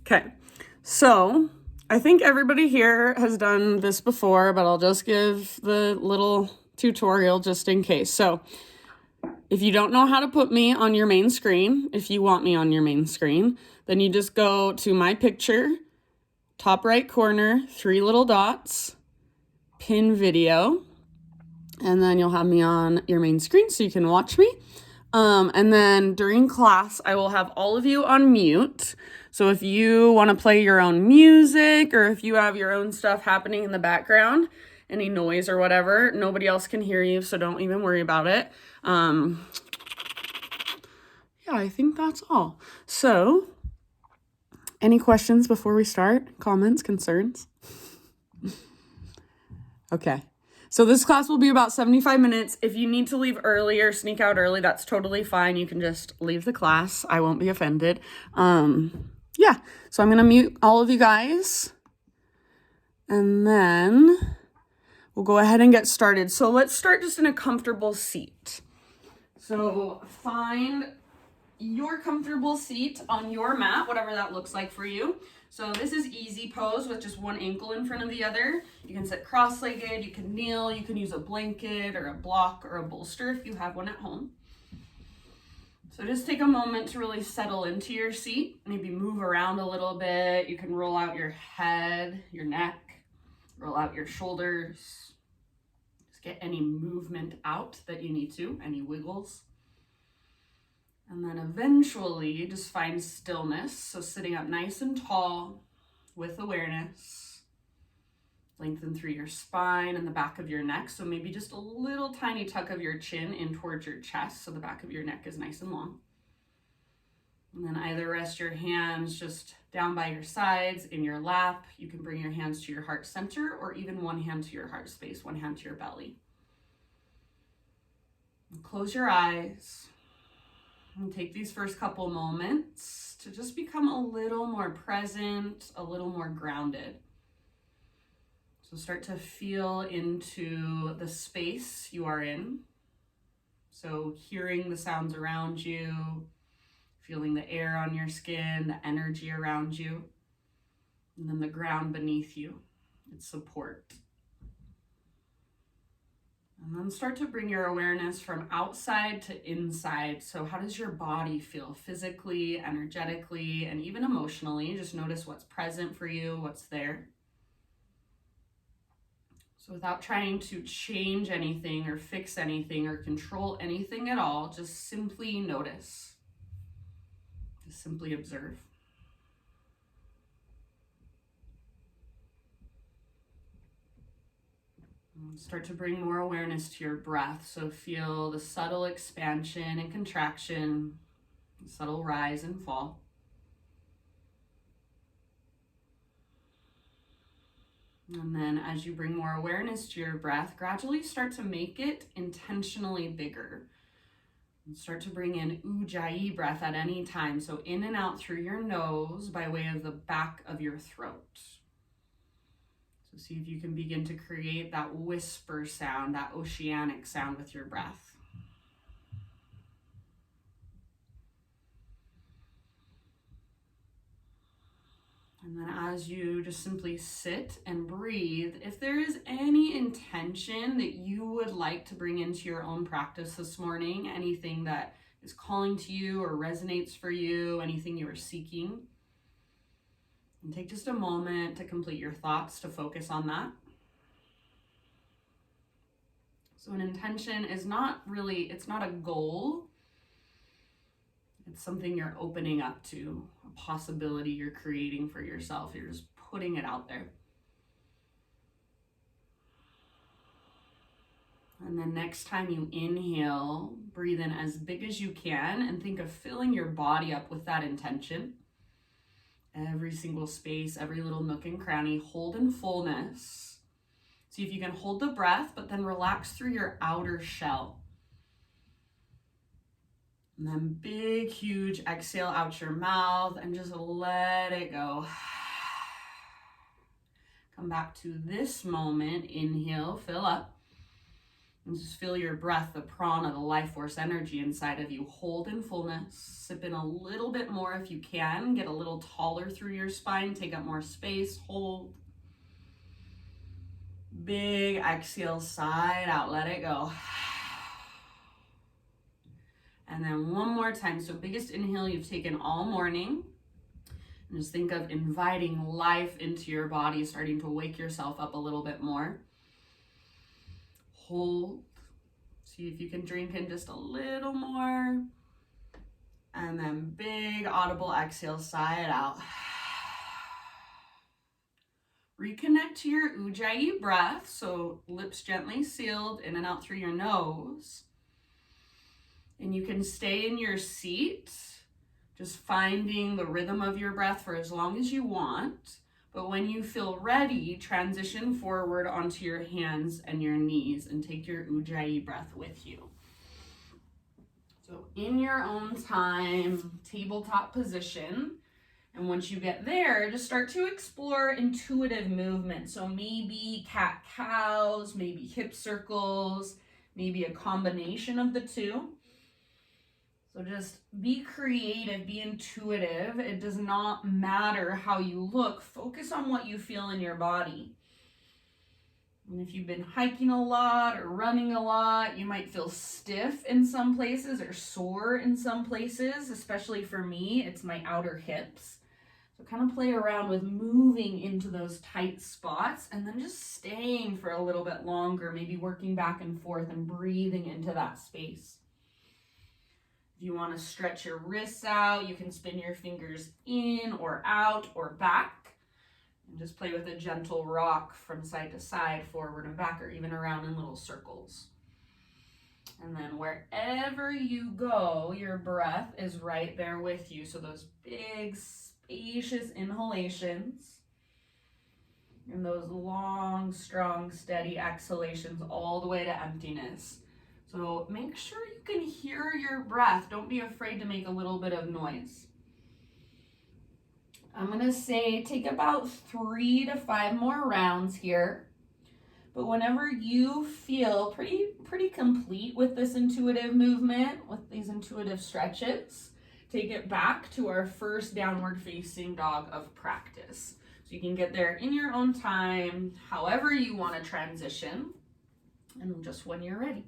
Okay, so I think everybody here has done this before, but I'll just give the little tutorial just in case. So if you don't know how to put me on your main screen, if you want me on your main screen, then you just go to my picture, top right corner, 3 little dots, pin video, and then you'll have me on your main screen so you can watch me. And then during class, I will have all of you on mute. So if you want to play your own music or if you have your own stuff happening in the background, any noise or whatever, nobody else can hear you, so don't even worry about it. Yeah, I think that's all. So, any questions before we start? Comments, concerns? Okay. So this class will be about 75 minutes. If you need to leave early or sneak out early, that's totally fine. You can just leave the class. I won't be offended. Yeah, so I'm going to mute all of you guys. And then we'll go ahead and get started. So let's start just in a comfortable seat. So find your comfortable seat on your mat, whatever that looks like for you. So this is easy pose with just one ankle in front of the other. You can sit cross-legged, you can kneel, you can use a blanket or a block or a bolster if you have one at home. So just take a moment to really settle into your seat. Maybe move around a little bit. You can roll out your head, your neck, roll out your shoulders. Just get any movement out that you need to, any wiggles. And then eventually just find stillness. So sitting up nice and tall with awareness. Lengthen through your spine and the back of your neck. So maybe just a little tiny tuck of your chin in towards your chest so the back of your neck is nice and long. And then either rest your hands just down by your sides in your lap. You can bring your hands to your heart center or even one hand to your heart space, one hand to your belly. And close your eyes. And take these first couple moments to just become a little more present, a little more grounded. So start to feel into the space you are in. So hearing the sounds around you, feeling the air on your skin, the energy around you, and then the ground beneath you, its support. And then start to bring your awareness from outside to inside. So how does your body feel physically, energetically, and even emotionally? Just notice what's present for you, what's there. So without trying to change anything or fix anything or control anything at all, just simply notice. Just simply observe. Start to bring more awareness to your breath. So feel the subtle expansion and contraction, the subtle rise and fall. And then as you bring more awareness to your breath, gradually start to make it intentionally bigger. And start to bring in Ujjayi breath at any time. So in and out through your nose by way of the back of your throat. So see if you can begin to create that whisper sound, that oceanic sound with your breath. And then as you just simply sit and breathe, if there is any intention that you would like to bring into your own practice this morning, anything that is calling to you or resonates for you, anything you are seeking, and take just a moment to complete your thoughts to focus on that. So an intention is not really, it's not a goal. It's something you're opening up to, a possibility you're creating for yourself. You're just putting it out there. And then next time you inhale, breathe in as big as you can and think of filling your body up with that intention. Every single space, every little nook and cranny, hold in fullness. See if you can hold the breath, but then relax through your outer shell. And then big, huge exhale out your mouth and just let it go. Come back to this moment. Inhale, fill up. And just feel your breath, the prana, the life force energy inside of you. Hold in fullness. Sip in a little bit more if you can. Get a little taller through your spine. Take up more space. Hold. Big exhale, side out. Let it go. And then one more time. So biggest inhale you've taken all morning. And just think of inviting life into your body, starting to wake yourself up a little bit more. Hold. See if you can drink in just a little more. And then big audible exhale, sigh it out. Reconnect to your Ujjayi breath. So lips gently sealed, in and out through your nose. And you can stay in your seat, just finding the rhythm of your breath for as long as you want. But when you feel ready, transition forward onto your hands and your knees and take your Ujjayi breath with you. So in your own time, tabletop position. And once you get there, just start to explore intuitive movement. So maybe cat-cows, maybe hip circles, maybe a combination of the two. So just be creative, be intuitive. It does not matter how you look. Focus on what you feel in your body. And if you've been hiking a lot or running a lot, you might feel stiff in some places or sore in some places. Especially for me, it's my outer hips. So kind of play around with moving into those tight spots and then just staying for a little bit longer, maybe working back and forth and breathing into that space. If you want to stretch your wrists out, you can spin your fingers in or out or back. And just play with a gentle rock from side to side, forward and back, or even around in little circles. And then wherever you go, your breath is right there with you. So those big, spacious inhalations and those long, strong, steady exhalations all the way to emptiness. So make sure you can hear your breath. Don't be afraid to make a little bit of noise. I'm going to say take about 3 to 5 more rounds here. But whenever you feel pretty complete with this intuitive movement, with these intuitive stretches, take it back to our first downward facing dog of practice. So you can get there in your own time, however you want to transition, and just when you're ready.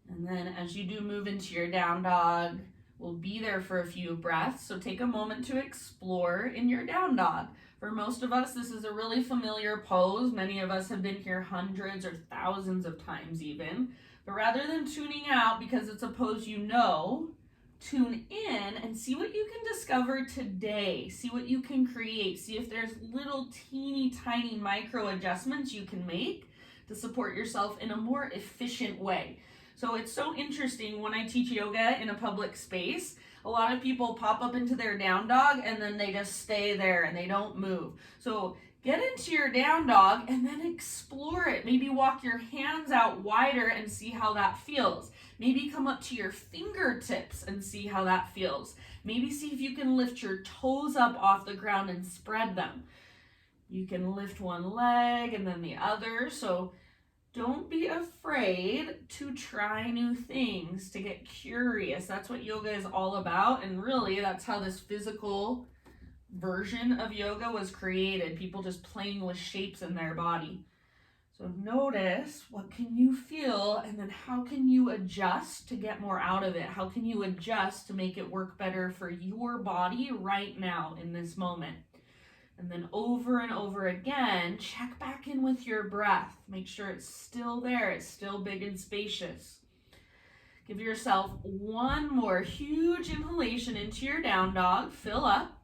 And then as you do move into your down dog, we'll be there for a few breaths. So take a moment to explore in your down dog. For most of us, this is a really familiar pose. Many of us have been here hundreds or thousands of times even. But rather than tuning out because it's a pose you know, tune in and see what you can discover today. See what you can create. See if there's little teeny tiny micro adjustments you can make to support yourself in a more efficient way. So it's so interesting when I teach yoga in a public space, a lot of people pop up into their down dog and then they just stay there and they don't move. So get into your down dog and then explore it. Maybe walk your hands out wider and see how that feels. Maybe come up to your fingertips and see how that feels. Maybe see if you can lift your toes up off the ground and spread them. You can lift one leg and then the other. So don't be afraid to try new things, to get curious. That's what yoga is all about. And really, that's how this physical version of yoga was created. People just playing with shapes in their body. So notice what can you feel and then how can you adjust to get more out of it? How can you adjust to make it work better for your body right now in this moment? And then over and over again, check back in with your breath. Make sure it's still there. It's still big and spacious. Give yourself one more huge inhalation into your down dog. Fill up.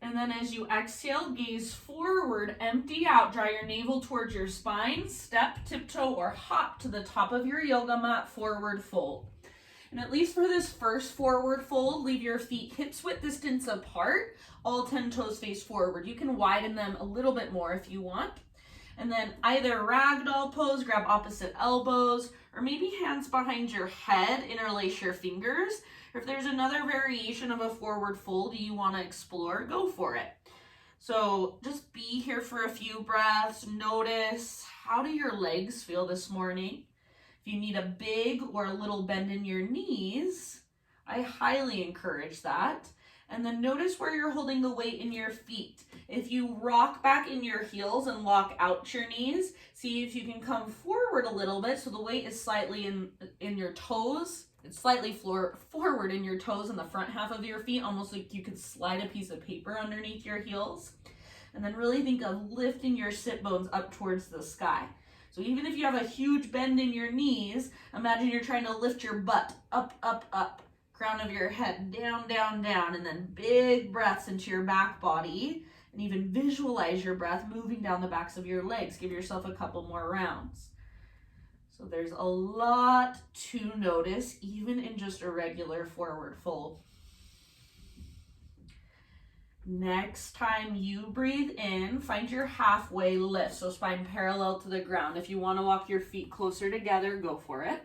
And then as you exhale, gaze forward, empty out, draw your navel towards your spine, step, tiptoe, or hop to the top of your yoga mat, forward fold. And at least for this first forward fold, leave your feet hips width distance apart, all 10 toes face forward. You can widen them a little bit more if you want. And then either ragdoll pose, grab opposite elbows, or maybe hands behind your head, interlace your fingers. Or if there's another variation of a forward fold you want to explore, go for it. So just be here for a few breaths. Notice, how do your legs feel this morning? If you need a big or a little bend in your knees, I highly encourage that. And then notice where you're holding the weight in your feet. If you rock back in your heels and lock out your knees, see if you can come forward a little bit so the weight is slightly in your toes. It's slightly forward in your toes in the front half of your feet, almost like you could slide a piece of paper underneath your heels. And then really think of lifting your sit bones up towards the sky. So even if you have a huge bend in your knees, imagine you're trying to lift your butt up, up, up. Crown of your head down, down, down, and then big breaths into your back body, and even visualize your breath moving down the backs of your legs. Give yourself a couple more rounds. So there's a lot to notice, even in just a regular forward fold. Next time you breathe in, find your halfway lift, so spine parallel to the ground. If you want to walk your feet closer together, go for it.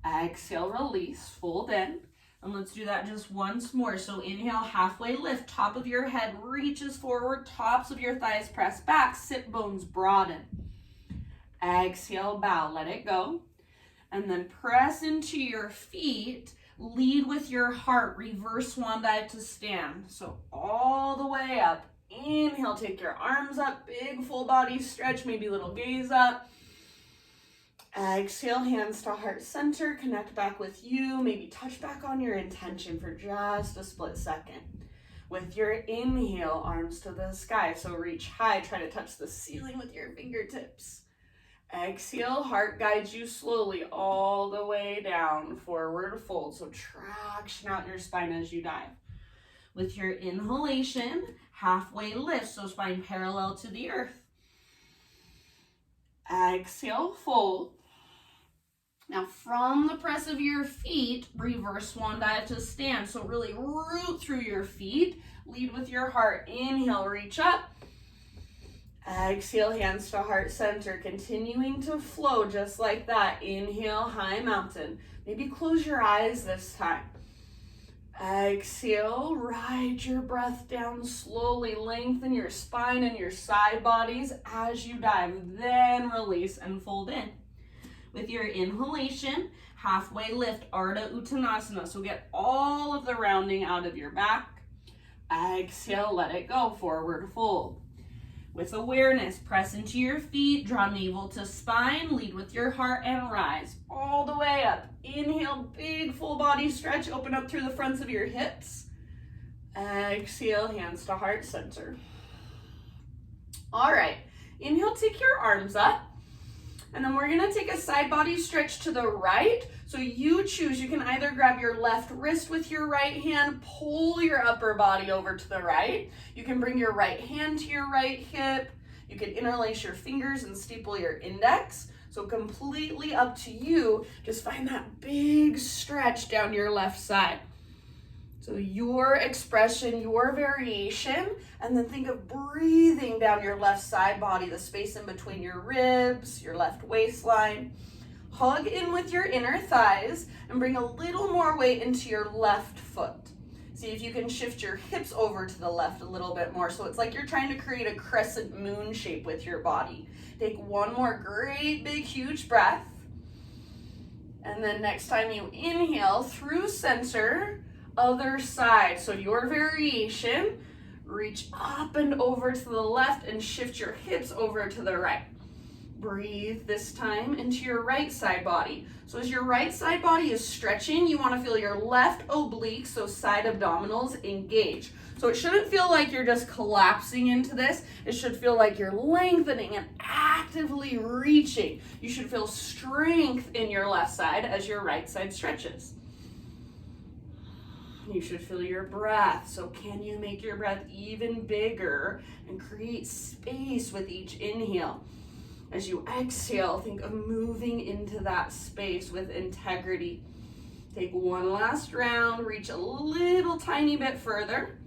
Exhale, release, fold in, and let's do that just once more. So inhale, halfway lift, top of your head reaches forward, tops of your thighs press back, sit bones broaden. Exhale, bow, let it go, and then press into your feet, lead with your heart, reverse swan dive to stand. So all the way up, inhale, take your arms up, big full body stretch, maybe a little gaze up. Exhale, hands to heart center, connect back with you, maybe touch back on your intention for just a split second. With your inhale, arms to the sky, so reach high, try to touch the ceiling with your fingertips. Exhale, heart guides you slowly all the way down, forward fold, so traction out your spine as you dive. With your inhalation, halfway lift, so spine parallel to the earth. Exhale, fold. Now from the press of your feet, reverse swan dive to stand. So really root through your feet, lead with your heart. Inhale, reach up. Exhale, hands to heart center, continuing to flow just like that. Inhale, high mountain. Maybe close your eyes this time. Exhale, ride your breath down slowly. Lengthen your spine and your side bodies as you dive. Then release and fold in. With your inhalation, halfway lift, Ardha Uttanasana. So get all of the rounding out of your back. Exhale, let it go, forward fold. With awareness, press into your feet, draw navel to spine, lead with your heart and rise all the way up. Inhale, big full body stretch, open up through the fronts of your hips. Exhale, hands to heart center. All right, inhale, take your arms up. And then we're gonna take a side body stretch to the right. So you choose, you can either grab your left wrist with your right hand, pull your upper body over to the right. You can bring your right hand to your right hip. You can interlace your fingers and steeple your index. So completely up to you. Just find that big stretch down your left side. So your expression, your variation, and then think of breathing down your left side body, the space in between your ribs, your left waistline. Hug in with your inner thighs and bring a little more weight into your left foot. See if you can shift your hips over to the left a little bit more. So it's like you're trying to create a crescent moon shape with your body. Take one more great big huge breath. And then next time you inhale through center, other side. So your variation, reach up and over to the left and shift your hips over to the right. Breathe this time into your right side body. So as your right side body is stretching, you want to feel your left obliques, so side abdominals, engage. So it shouldn't feel like you're just collapsing into this. It should feel like you're lengthening and actively reaching. You should feel strength in your left side as your right side stretches. You should feel your breath. So can you make your breath even bigger and create space with each inhale? As you exhale, think of moving into that space with integrity. Take one last round, reach a little tiny bit further.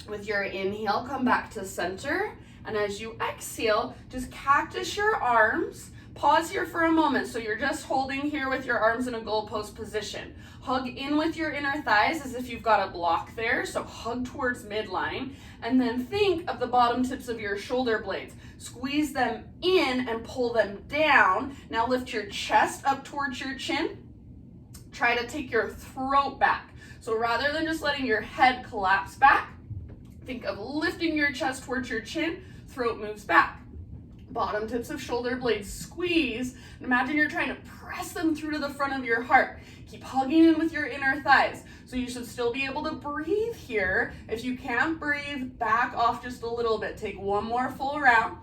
With your inhale, come back to center. And as you exhale, just cactus your arms, Pause here for a moment. So you're just holding here with your arms in a goalpost position. Hug in with your inner thighs as if you've got a block there. So hug towards midline. And then think of the bottom tips of your shoulder blades. Squeeze them in and pull them down. Now lift your chest up towards your chin. Try to take your throat back. So rather than just letting your head collapse back, think of lifting your chest towards your chin, throat moves back. Bottom tips of shoulder blades squeeze, and imagine you're trying to press them through to the front of your heart. Keep hugging in with your inner thighs. So you should still be able to breathe here. If you can't breathe, back off just a little bit. Take one more full round.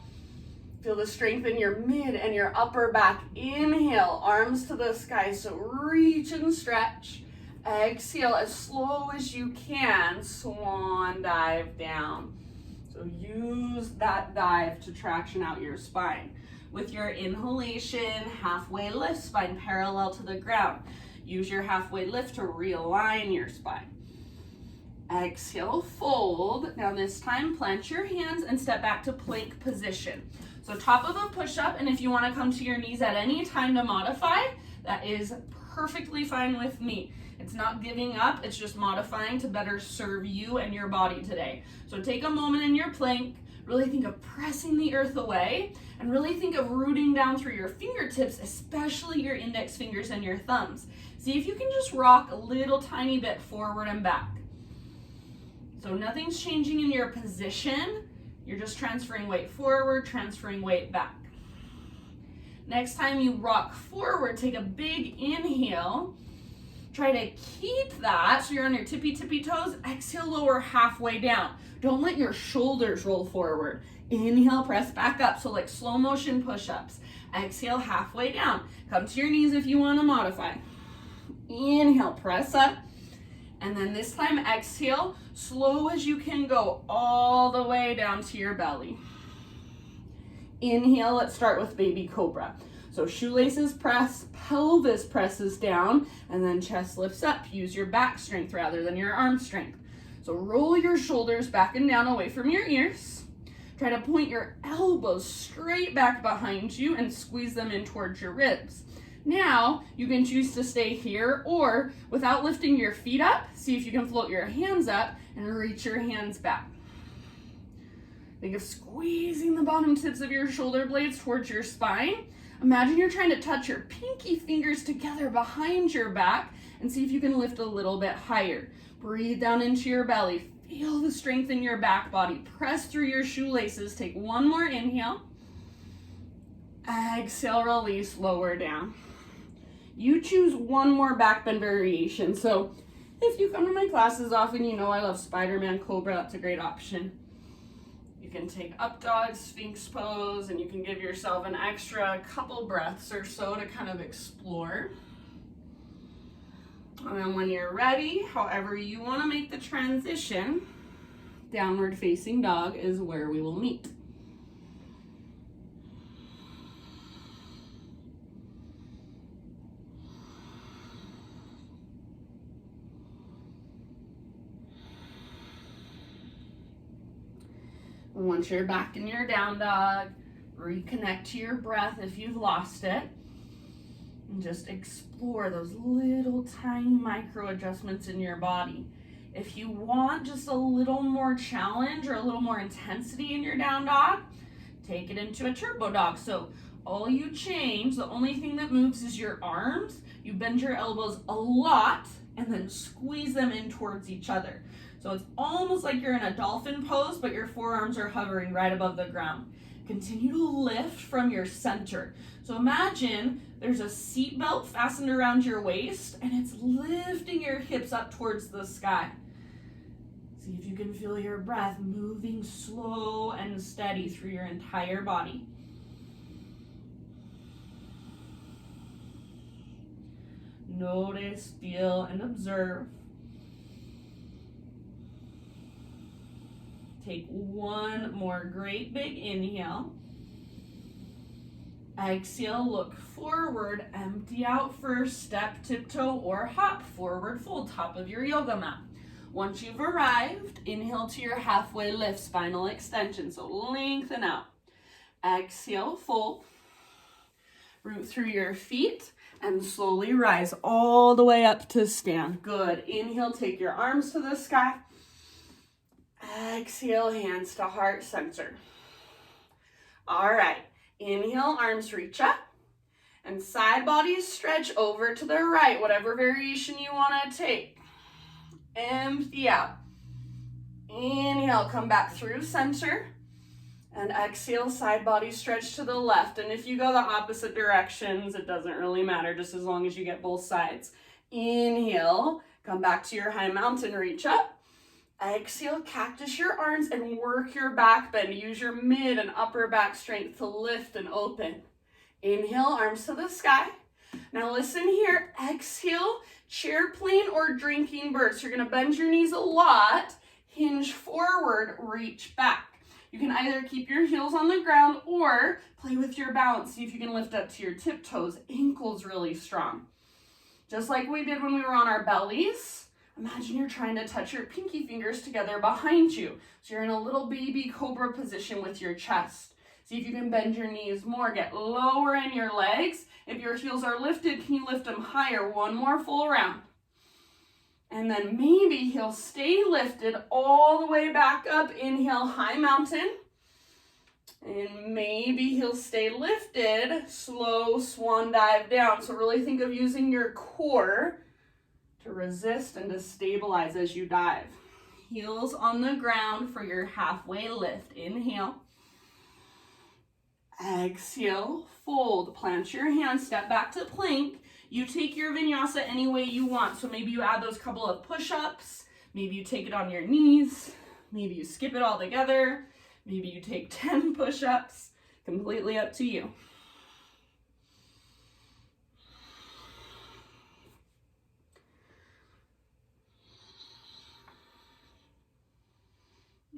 Feel the strength in your mid and your upper back. Inhale, arms to the sky, so reach and stretch. Exhale as slow as you can, swan dive down. So use that dive to traction out your spine. With your inhalation, halfway lift, spine parallel to the ground. Use your halfway lift to realign your spine. Exhale, fold. Now this time, plant your hands and step back to plank position. So top of a push-up, and if you want to come to your knees at any time to modify, that is perfectly fine with me. It's not giving up, it's just modifying to better serve you and your body today. So take a moment in your plank, really think of pressing the earth away, and really think of rooting down through your fingertips, especially your index fingers and your thumbs. See if you can just rock a little tiny bit forward and back. So nothing's changing in your position, you're just transferring weight forward, transferring weight back. Next time you rock forward, take a big inhale. Try to keep that so you're on your tippy toes. Exhale, lower halfway down. Don't let your shoulders roll forward. Inhale, press back up. So like slow motion push-ups. Exhale, halfway down. Come to your knees if you want to modify. Inhale, press up. And then this time, exhale, slow as you can go all the way down to your belly. Inhale, let's start with baby cobra. So shoelaces press, pelvis presses down, and then chest lifts up. Use your back strength rather than your arm strength. So roll your shoulders back and down away from your ears. Try to point your elbows straight back behind you and squeeze them in towards your ribs. Now, you can choose to stay here, or without lifting your feet up, see if you can float your hands up and reach your hands back. Think of squeezing the bottom tips of your shoulder blades towards your spine. Imagine you're trying to touch your pinky fingers together behind your back and see if you can lift a little bit higher. Breathe down into your belly. Feel the strength in your back body. Press through your shoelaces. Take one more inhale. Exhale, release, lower down. You choose one more back bend variation. So if you come to my classes often, you know I love Spider-Man Cobra. That's a great option. You can take up dog, Sphinx pose, and you can give yourself an extra couple breaths or so to kind of explore. And then when you're ready, however you want to make the transition, downward facing dog is where we will meet. Once you're back in your down dog, reconnect to your breath if you've lost it. And just explore those little tiny micro adjustments in your body. If you want just a little more challenge or a little more intensity in your down dog, take it into a turbo dog. So all you change, the only thing that moves is your arms. You bend your elbows a lot and then squeeze them in towards each other. So it's almost like you're in a dolphin pose, but your forearms are hovering right above the ground. Continue to lift from your center. So imagine there's a seat belt fastened around your waist and it's lifting your hips up towards the sky. See if you can feel your breath moving slow and steady through your entire body. Notice, feel, and observe. Take one more great big inhale. Exhale, look forward, empty out first, step, tiptoe, or hop, forward fold, top of your yoga mat. Once you've arrived, inhale to your halfway lift, spinal extension, so lengthen out. Exhale, fold. Root through your feet and slowly rise all the way up to stand. Good. Inhale, take your arms to the sky. Exhale, hands to heart center. All right. Inhale, arms reach up. And side body stretch over to the right, whatever variation you want to take. Empty out. Inhale, come back through center. And exhale, side body stretch to the left. And if you go the opposite directions, it doesn't really matter, just as long as you get both sides. Inhale, come back to your high mountain, reach up. Exhale, cactus your arms and work your back bend. Use your mid and upper back strength to lift and open. Inhale, arms to the sky. Now listen here, exhale, chair plane or drinking bird. So you're gonna bend your knees a lot, hinge forward, reach back. You can either keep your heels on the ground or play with your balance. See if you can lift up to your tiptoes, ankles really strong. Just like we did when we were on our bellies, imagine you're trying to touch your pinky fingers together behind you. So you're in a little baby cobra position with your chest. See if you can bend your knees more, get lower in your legs. If your heels are lifted, can you lift them higher? One more full round. And then maybe heels stay lifted all the way back up. Inhale, high mountain. And maybe heels stay lifted, slow swan dive down. So really think of using your core to resist and to stabilize as you dive. Heels on the ground for your halfway lift. Inhale. Exhale, fold, plant your hands, step back to plank. You take your vinyasa any way you want. So maybe you add those couple of push-ups, maybe you take it on your knees, maybe you skip it all together, maybe you take 10 push-ups, completely up to you.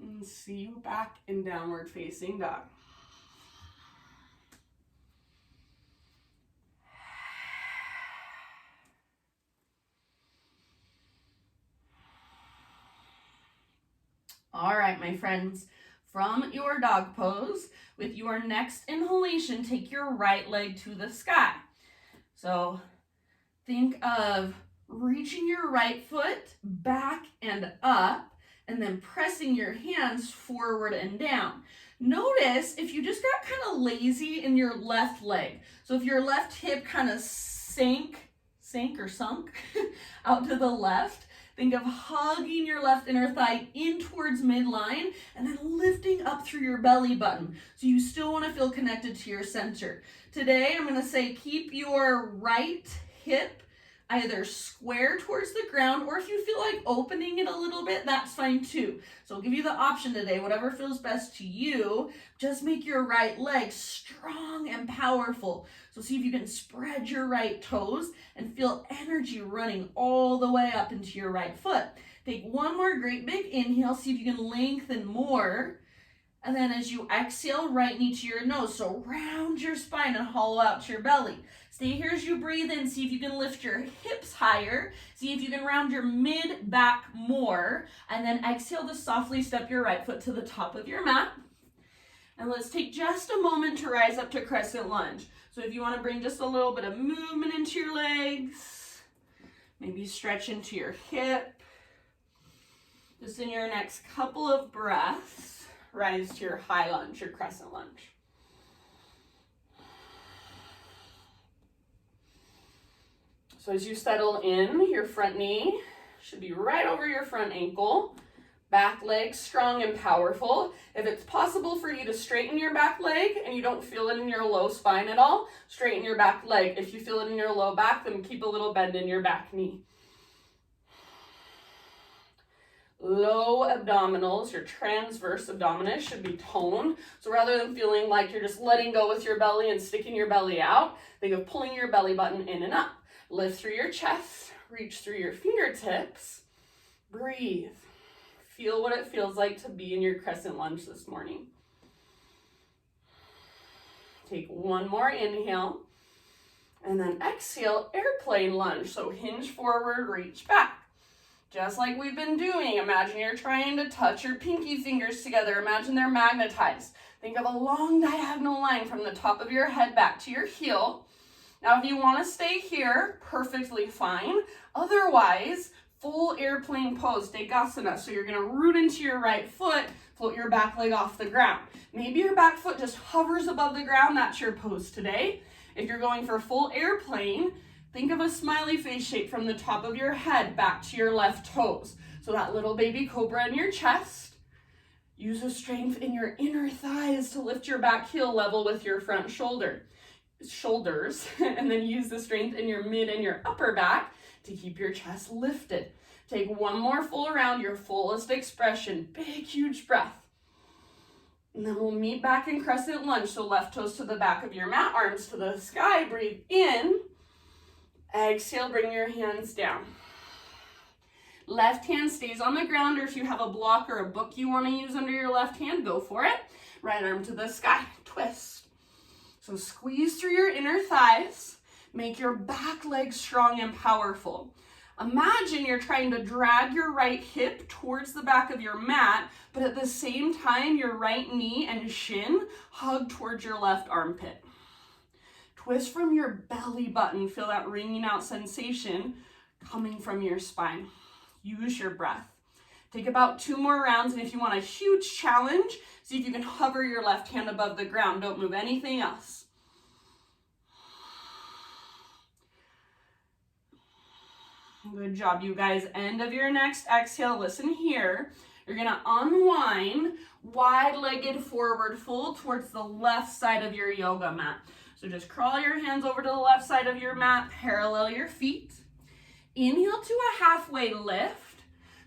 And see you back in downward facing dog. All right, my friends, from your dog pose, with your next inhalation, take your right leg to the sky. So think of reaching your right foot back and up, and then pressing your hands forward and down. Notice if you just got kind of lazy in your left leg. So if your left hip kind of sunk out to the left, think of hugging your left inner thigh in towards midline and then lifting up through your belly button. So you still want to feel connected to your center. Today, I'm going to say keep your right hip either square towards the ground, or if you feel like opening it a little bit, that's fine too. So I'll give you the option today, whatever feels best to you. Just make your right leg strong and powerful. So see if you can spread your right toes and feel energy running all the way up into your right foot. Take one more great big inhale, see if you can lengthen more. And then as you exhale, right knee to your nose. So round your spine and hollow out to your belly. Stay here as you breathe in. See if you can lift your hips higher. See if you can round your mid back more. And then exhale to softly step your right foot to the top of your mat. And let's take just a moment to rise up to crescent lunge. So if you want to bring just a little bit of movement into your legs, maybe stretch into your hip. Just in your next couple of breaths, rise to your high lunge, your crescent lunge. So as you settle in, your front knee should be right over your front ankle. Back leg strong and powerful. If it's possible for you to straighten your back leg and you don't feel it in your low spine at all, straighten your back leg. If you feel it in your low back, then keep a little bend in your back knee. Low abdominals, your transverse abdominis should be toned. So rather than feeling like you're just letting go with your belly and sticking your belly out, think of pulling your belly button in and up. Lift through your chest, reach through your fingertips, breathe. Feel what it feels like to be in your crescent lunge this morning. Take one more inhale, and then exhale, airplane lunge. So hinge forward, reach back. Just like we've been doing, imagine you're trying to touch your pinky fingers together. Imagine they're magnetized. Think of a long diagonal line from the top of your head back to your heel. Now, if you want to stay here, perfectly fine. Otherwise, full airplane pose, Degasana. So you're going to root into your right foot, float your back leg off the ground. Maybe your back foot just hovers above the ground. That's your pose today. If you're going for full airplane, think of a smiley face shape from the top of your head back to your left toes. So that little baby cobra in your chest. Use the strength in your inner thighs to lift your back heel level with your front shoulders, and then use the strength in your mid and your upper back to keep your chest lifted. Take one more full round, your fullest expression. Big, huge breath. And then we'll meet back in crescent lunge. So left toes to the back of your mat, arms to the sky. Breathe in. Exhale, bring your hands down. Left hand stays on the ground, or if you have a block or a book you want to use under your left hand, go for it. Right arm to the sky. Twist. So squeeze through your inner thighs. Make your back leg strong and powerful. Imagine you're trying to drag your right hip towards the back of your mat, but at the same time, your right knee and shin hug towards your left armpit. Twist from your belly button. Feel that ringing out sensation coming from your spine. Use your breath. Take about 2 more rounds, and if you want a huge challenge, see if you can hover your left hand above the ground. Don't move anything else. Good job, you guys. End of your next exhale. Listen here. You're going to unwind, wide-legged forward fold towards the left side of your yoga mat. So just crawl your hands over to the left side of your mat, parallel your feet. Inhale to a halfway lift.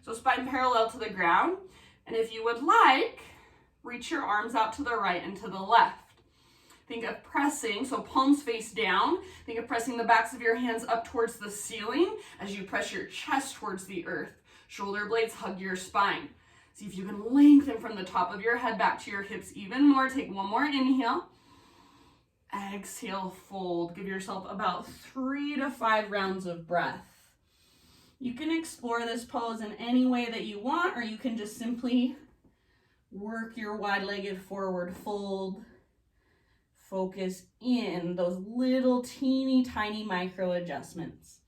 So spine parallel to the ground. And if you would like, reach your arms out to the right and to the left. Think of pressing, so palms face down. Think of pressing the backs of your hands up towards the ceiling as you press your chest towards the earth. Shoulder blades hug your spine. See if you can lengthen from the top of your head back to your hips even more. Take one more inhale. Exhale, fold. Give yourself about 3 to 5 rounds of breath. You can explore this pose in any way that you want, or you can just simply work your wide-legged forward fold. Focus in those little teeny tiny micro adjustments.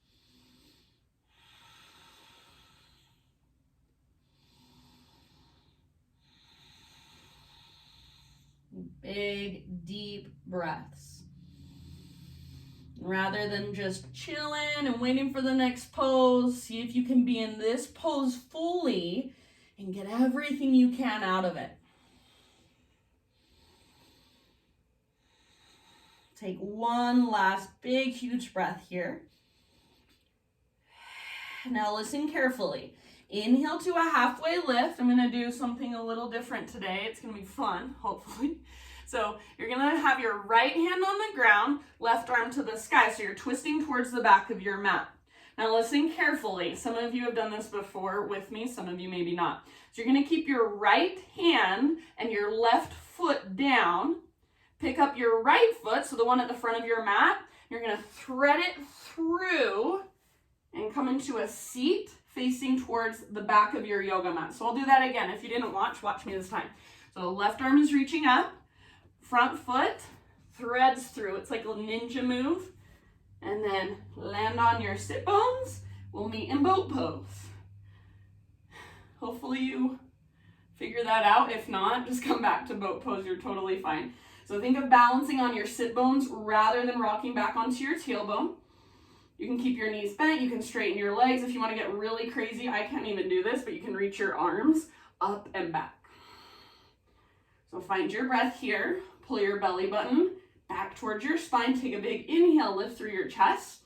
Big, deep breaths. Rather than just chilling and waiting for the next pose, see if you can be in this pose fully and get everything you can out of it. Take one last big, huge breath here. Now listen carefully. Inhale to a halfway lift. I'm going to do something a little different today. It's going to be fun, hopefully. So you're going to have your right hand on the ground, left arm to the sky. So you're twisting towards the back of your mat. Now listen carefully. Some of you have done this before with me, some of you maybe not. So you're going to keep your right hand and your left foot down. Pick up your right foot, so the one at the front of your mat. You're going to thread it through and come into a seat facing towards the back of your yoga mat. So I'll do that again. If you didn't watch me this time. So left arm is reaching up, front foot threads through. It's like a ninja move. And then land on your sit bones. We'll meet in boat pose. Hopefully you figure that out. If not, just come back to boat pose. You're totally fine. So think of balancing on your sit bones rather than rocking back onto your tailbone. You can keep your knees bent. You can straighten your legs. If you want to get really crazy, I can't even do this, but you can reach your arms up and back. So find your breath here. Pull your belly button back towards your spine. Take a big inhale, lift through your chest.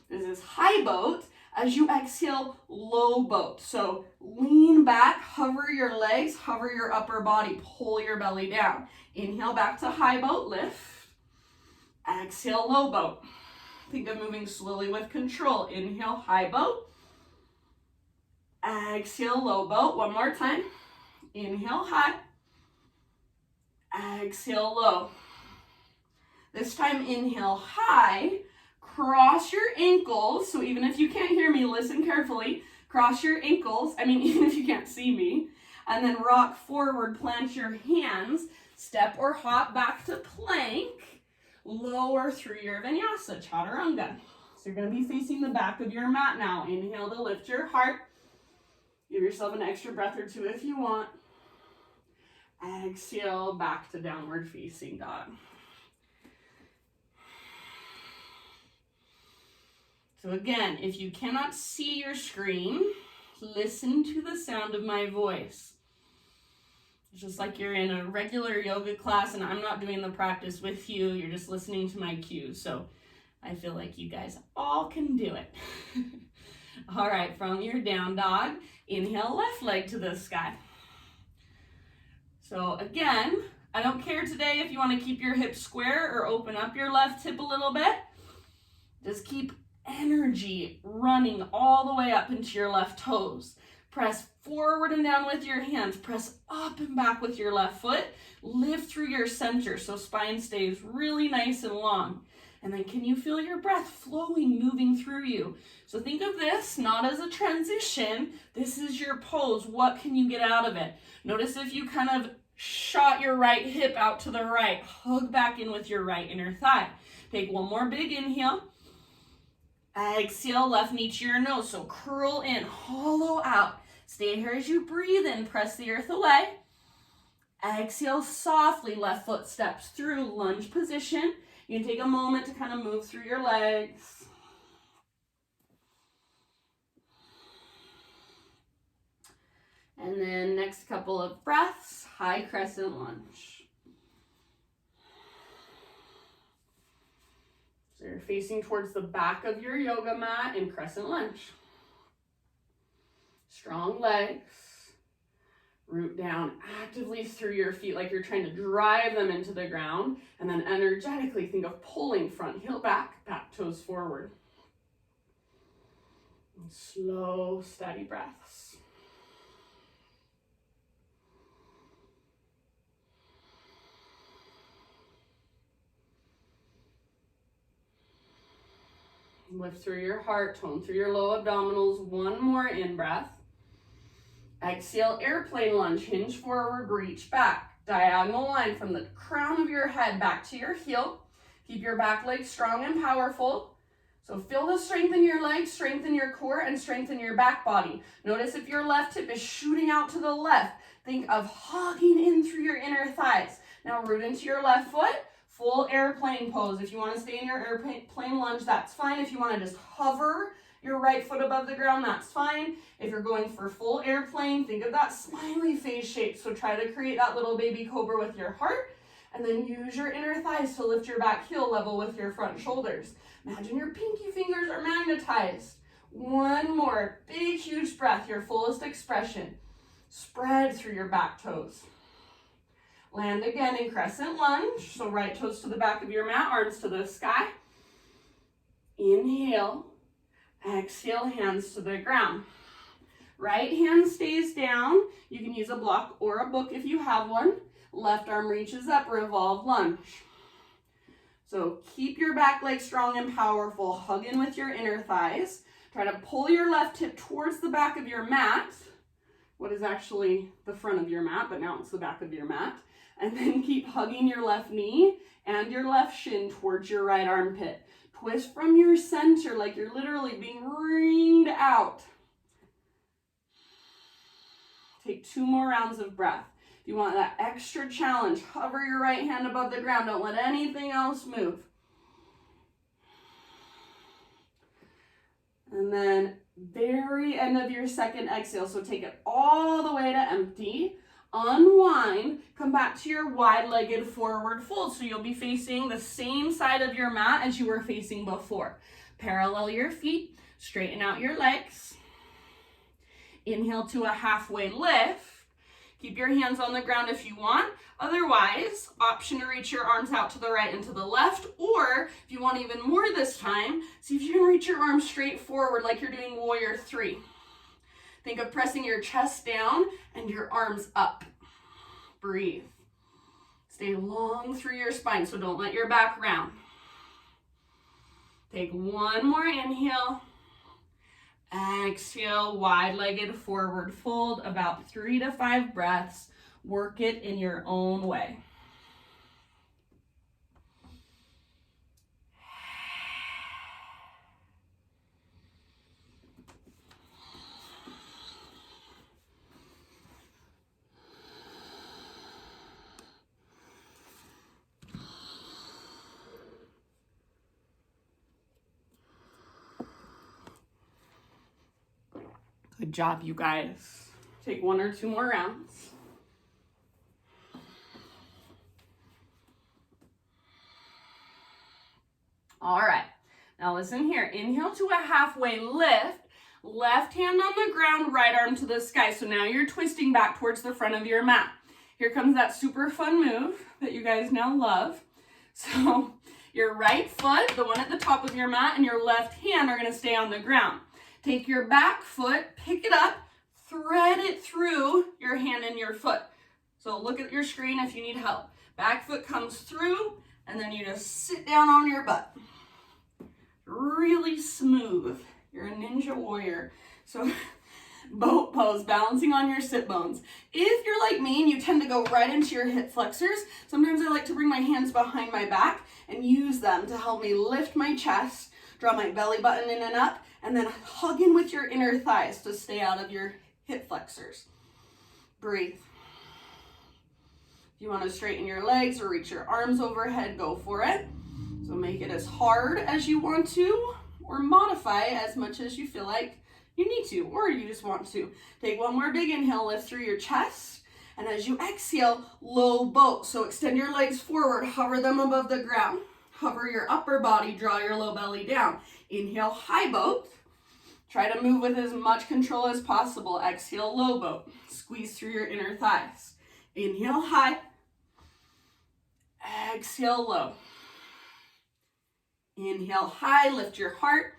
This is high boat. As you exhale, low boat. So lean back, hover your legs, hover your upper body, pull your belly down. Inhale back to high boat, lift. Exhale, low boat. Think of moving slowly with control. Inhale, high boat. Exhale, low boat. One more time. Inhale, high. Exhale, low. This time, inhale, high. Cross your ankles. So even if you can't hear me, listen carefully. Cross your ankles. Even if you can't see me. And then rock forward, plant your hands. Step or hop back to plank. lower through your vinyasa, chaturanga. So you're going to be facing the back of your mat now. Inhale to lift your heart. Give yourself an extra breath or two if you want. Exhale back to downward facing dog. So again, if you cannot see your screen, listen to the sound of my voice. It's just like you're in a regular yoga class and I'm not doing the practice with you. You're just listening to my cues. So I feel like you guys all can do it. All right, from your down dog, inhale left leg to the sky. So again, I don't care today if you want to keep your hips square or open up your left hip a little bit. Just keep energy running all the way up into your left toes. Press forward and down with your hands. Press up and back with your left foot. Lift through your center so spine stays really nice and long. And then can you feel your breath flowing, moving through you? So think of this not as a transition. This is your pose. What can you get out of it? Notice if you kind of shot your right hip out to the right. Hug back in with your right inner thigh. Take one more big inhale. Exhale, left knee to your nose. So curl in, hollow out. Stay here as you breathe in. Press the earth away. Exhale softly. Left foot steps through lunge position. You can take a moment to kind of move through your legs. And then next couple of breaths, high crescent lunge. So you're facing towards the back of your yoga mat in crescent lunge. Strong legs. Root down actively through your feet like you're trying to drive them into the ground. And then energetically think of pulling front heel back, back toes forward. And slow, steady breaths. Lift through your heart, tone through your low abdominals. One more in-breath. Exhale, airplane lunge, hinge forward, reach back. Diagonal line from the crown of your head back to your heel. Keep your back leg strong and powerful. So feel the strength in your legs, strengthen your core, and strengthen your back body. Notice if your left hip is shooting out to the left, think of hugging in through your inner thighs. Now root into your left foot. Full airplane pose. If you want to stay in your airplane lunge, that's fine. If you want to just hover your right foot above the ground, that's fine. If you're going for full airplane, think of that smiley face shape. So try to create that little baby cobra with your heart, and then use your inner thighs to lift your back heel level with your front shoulders. Imagine your pinky fingers are magnetized. One more big, huge breath, your fullest expression. Spread through your back toes. Land again in crescent lunge. So right toes to the back of your mat, arms to the sky. Inhale. Exhale, hands to the ground. Right hand stays down. You can use a block or a book if you have one. Left arm reaches up, revolve lunge. So keep your back leg strong and powerful. Hug in with your inner thighs. Try to pull your left hip towards the back of your mat. What is actually the front of your mat, but now it's the back of your mat. And then keep hugging your left knee and your left shin towards your right armpit. Twist from your center like you're literally being ringed out. Take 2 more rounds of breath. If you want that extra challenge, hover your right hand above the ground. Don't let anything else move. And then very end of your second exhale. So take it all the way to empty. Unwind, come back to your wide-legged forward fold. So you'll be facing the same side of your mat as you were facing before. Parallel your feet, straighten out your legs. Inhale to a halfway lift. Keep your hands on the ground if you want. Otherwise, option to reach your arms out to the right and to the left, or if you want even more this time, see if you can reach your arms straight forward like you're doing Warrior 3. Think of pressing your chest down and your arms up. Breathe. Stay long through your spine, so don't let your back round. Take one more inhale. Exhale, wide-legged forward fold, about 3 to 5 breaths. Work it in your own way. Good job, you guys. Take 1 or 2 more rounds. All right, now listen here. Inhale to a halfway lift. Left hand on the ground, right arm to the sky. So now you're twisting back towards the front of your mat. Here comes that super fun move that you guys now love. So your right foot, the one at the top of your mat, and your left hand are going to stay on the ground. Take your back foot, pick it up, thread it through your hand and your foot. So look at your screen if you need help. Back foot comes through, and then you just sit down on your butt. Really smooth. You're a ninja warrior. So boat pose, balancing on your sit bones. If you're like me and you tend to go right into your hip flexors, sometimes I like to bring my hands behind my back and use them to help me lift my chest, draw my belly button in and up, and then hug in with your inner thighs to stay out of your hip flexors. Breathe. If you want to straighten your legs or reach your arms overhead, go for it. So make it as hard as you want to, or modify as much as you feel like you need to, or you just want to. Take 1 more big inhale, lift through your chest, and as you exhale, low boat. So extend your legs forward, hover them above the ground. Hover your upper body, draw your low belly down. Inhale, high boat. Try to move with as much control as possible. Exhale, low boat. Squeeze through your inner thighs. Inhale, high. Exhale, low. Inhale, high, lift your heart.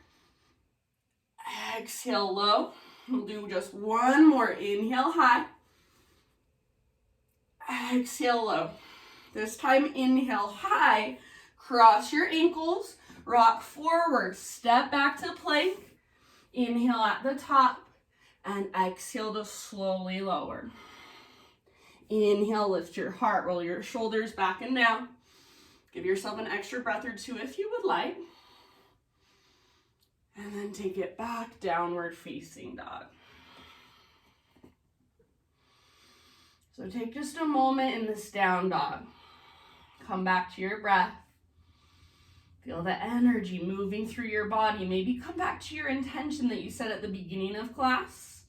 Exhale, low. We'll do just 1 more. Inhale, high. Exhale, low. This time, inhale, high. Cross your ankles, rock forward, step back to plank. Inhale at the top, and exhale to slowly lower. Inhale, lift your heart, roll your shoulders back and down. Give yourself an extra breath or 2 if you would like. And then take it back, downward facing dog. So take just a moment in this down dog. Come back to your breath. Feel the energy moving through your body. Maybe come back to your intention that you set at the beginning of class.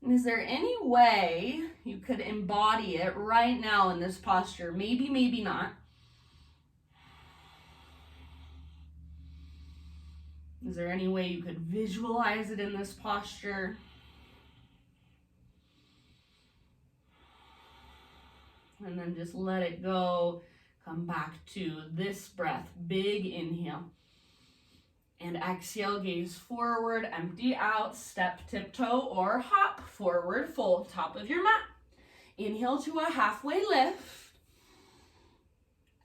And is there any way you could embody it right now in this posture? Maybe, maybe not. Is there any way you could visualize it in this posture? And then just let it go. Come back to this breath. Big inhale. And exhale, gaze forward, empty out, step, tiptoe, or hop, forward, fold, top of your mat. Inhale to a halfway lift.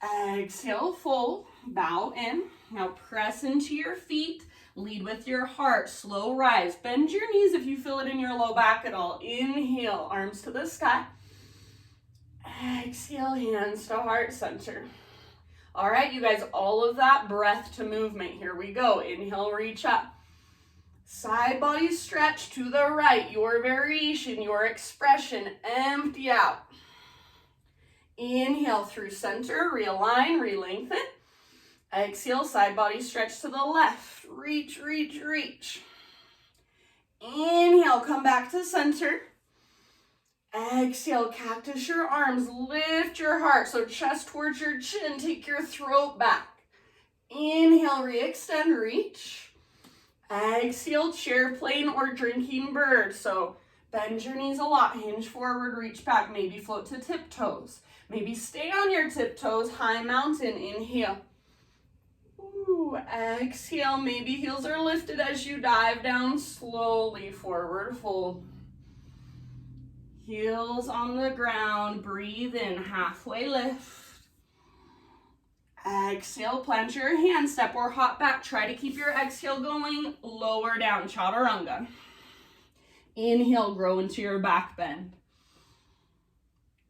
Exhale, fold, bow in. Now press into your feet, lead with your heart, slow rise. Bend your knees if you feel it in your low back at all. Inhale, arms to the sky. Exhale, hands to heart center. All right, you guys, all of that breath to movement. Here we go. Inhale, reach up. Side body stretch to the right. Your variation, your expression. Empty out. Inhale through center. Realign, re-lengthen. Exhale, side body stretch to the left. Reach, reach, reach. Inhale, come back to center. Exhale, cactus your arms, lift your heart. So chest towards your chin, take your throat back. Inhale, re-extend, reach. Exhale, chair, plane, or drinking bird. So bend your knees a lot, hinge forward, reach back. Maybe float to tiptoes. Maybe stay on your tiptoes, high mountain, inhale. Ooh, exhale, maybe heels are lifted as you dive down slowly, forward fold. Heels on the ground, breathe in, halfway lift. Exhale, plant your hand, step or hop back. Try to keep your exhale going, lower down, chaturanga. Inhale, grow into your back bend.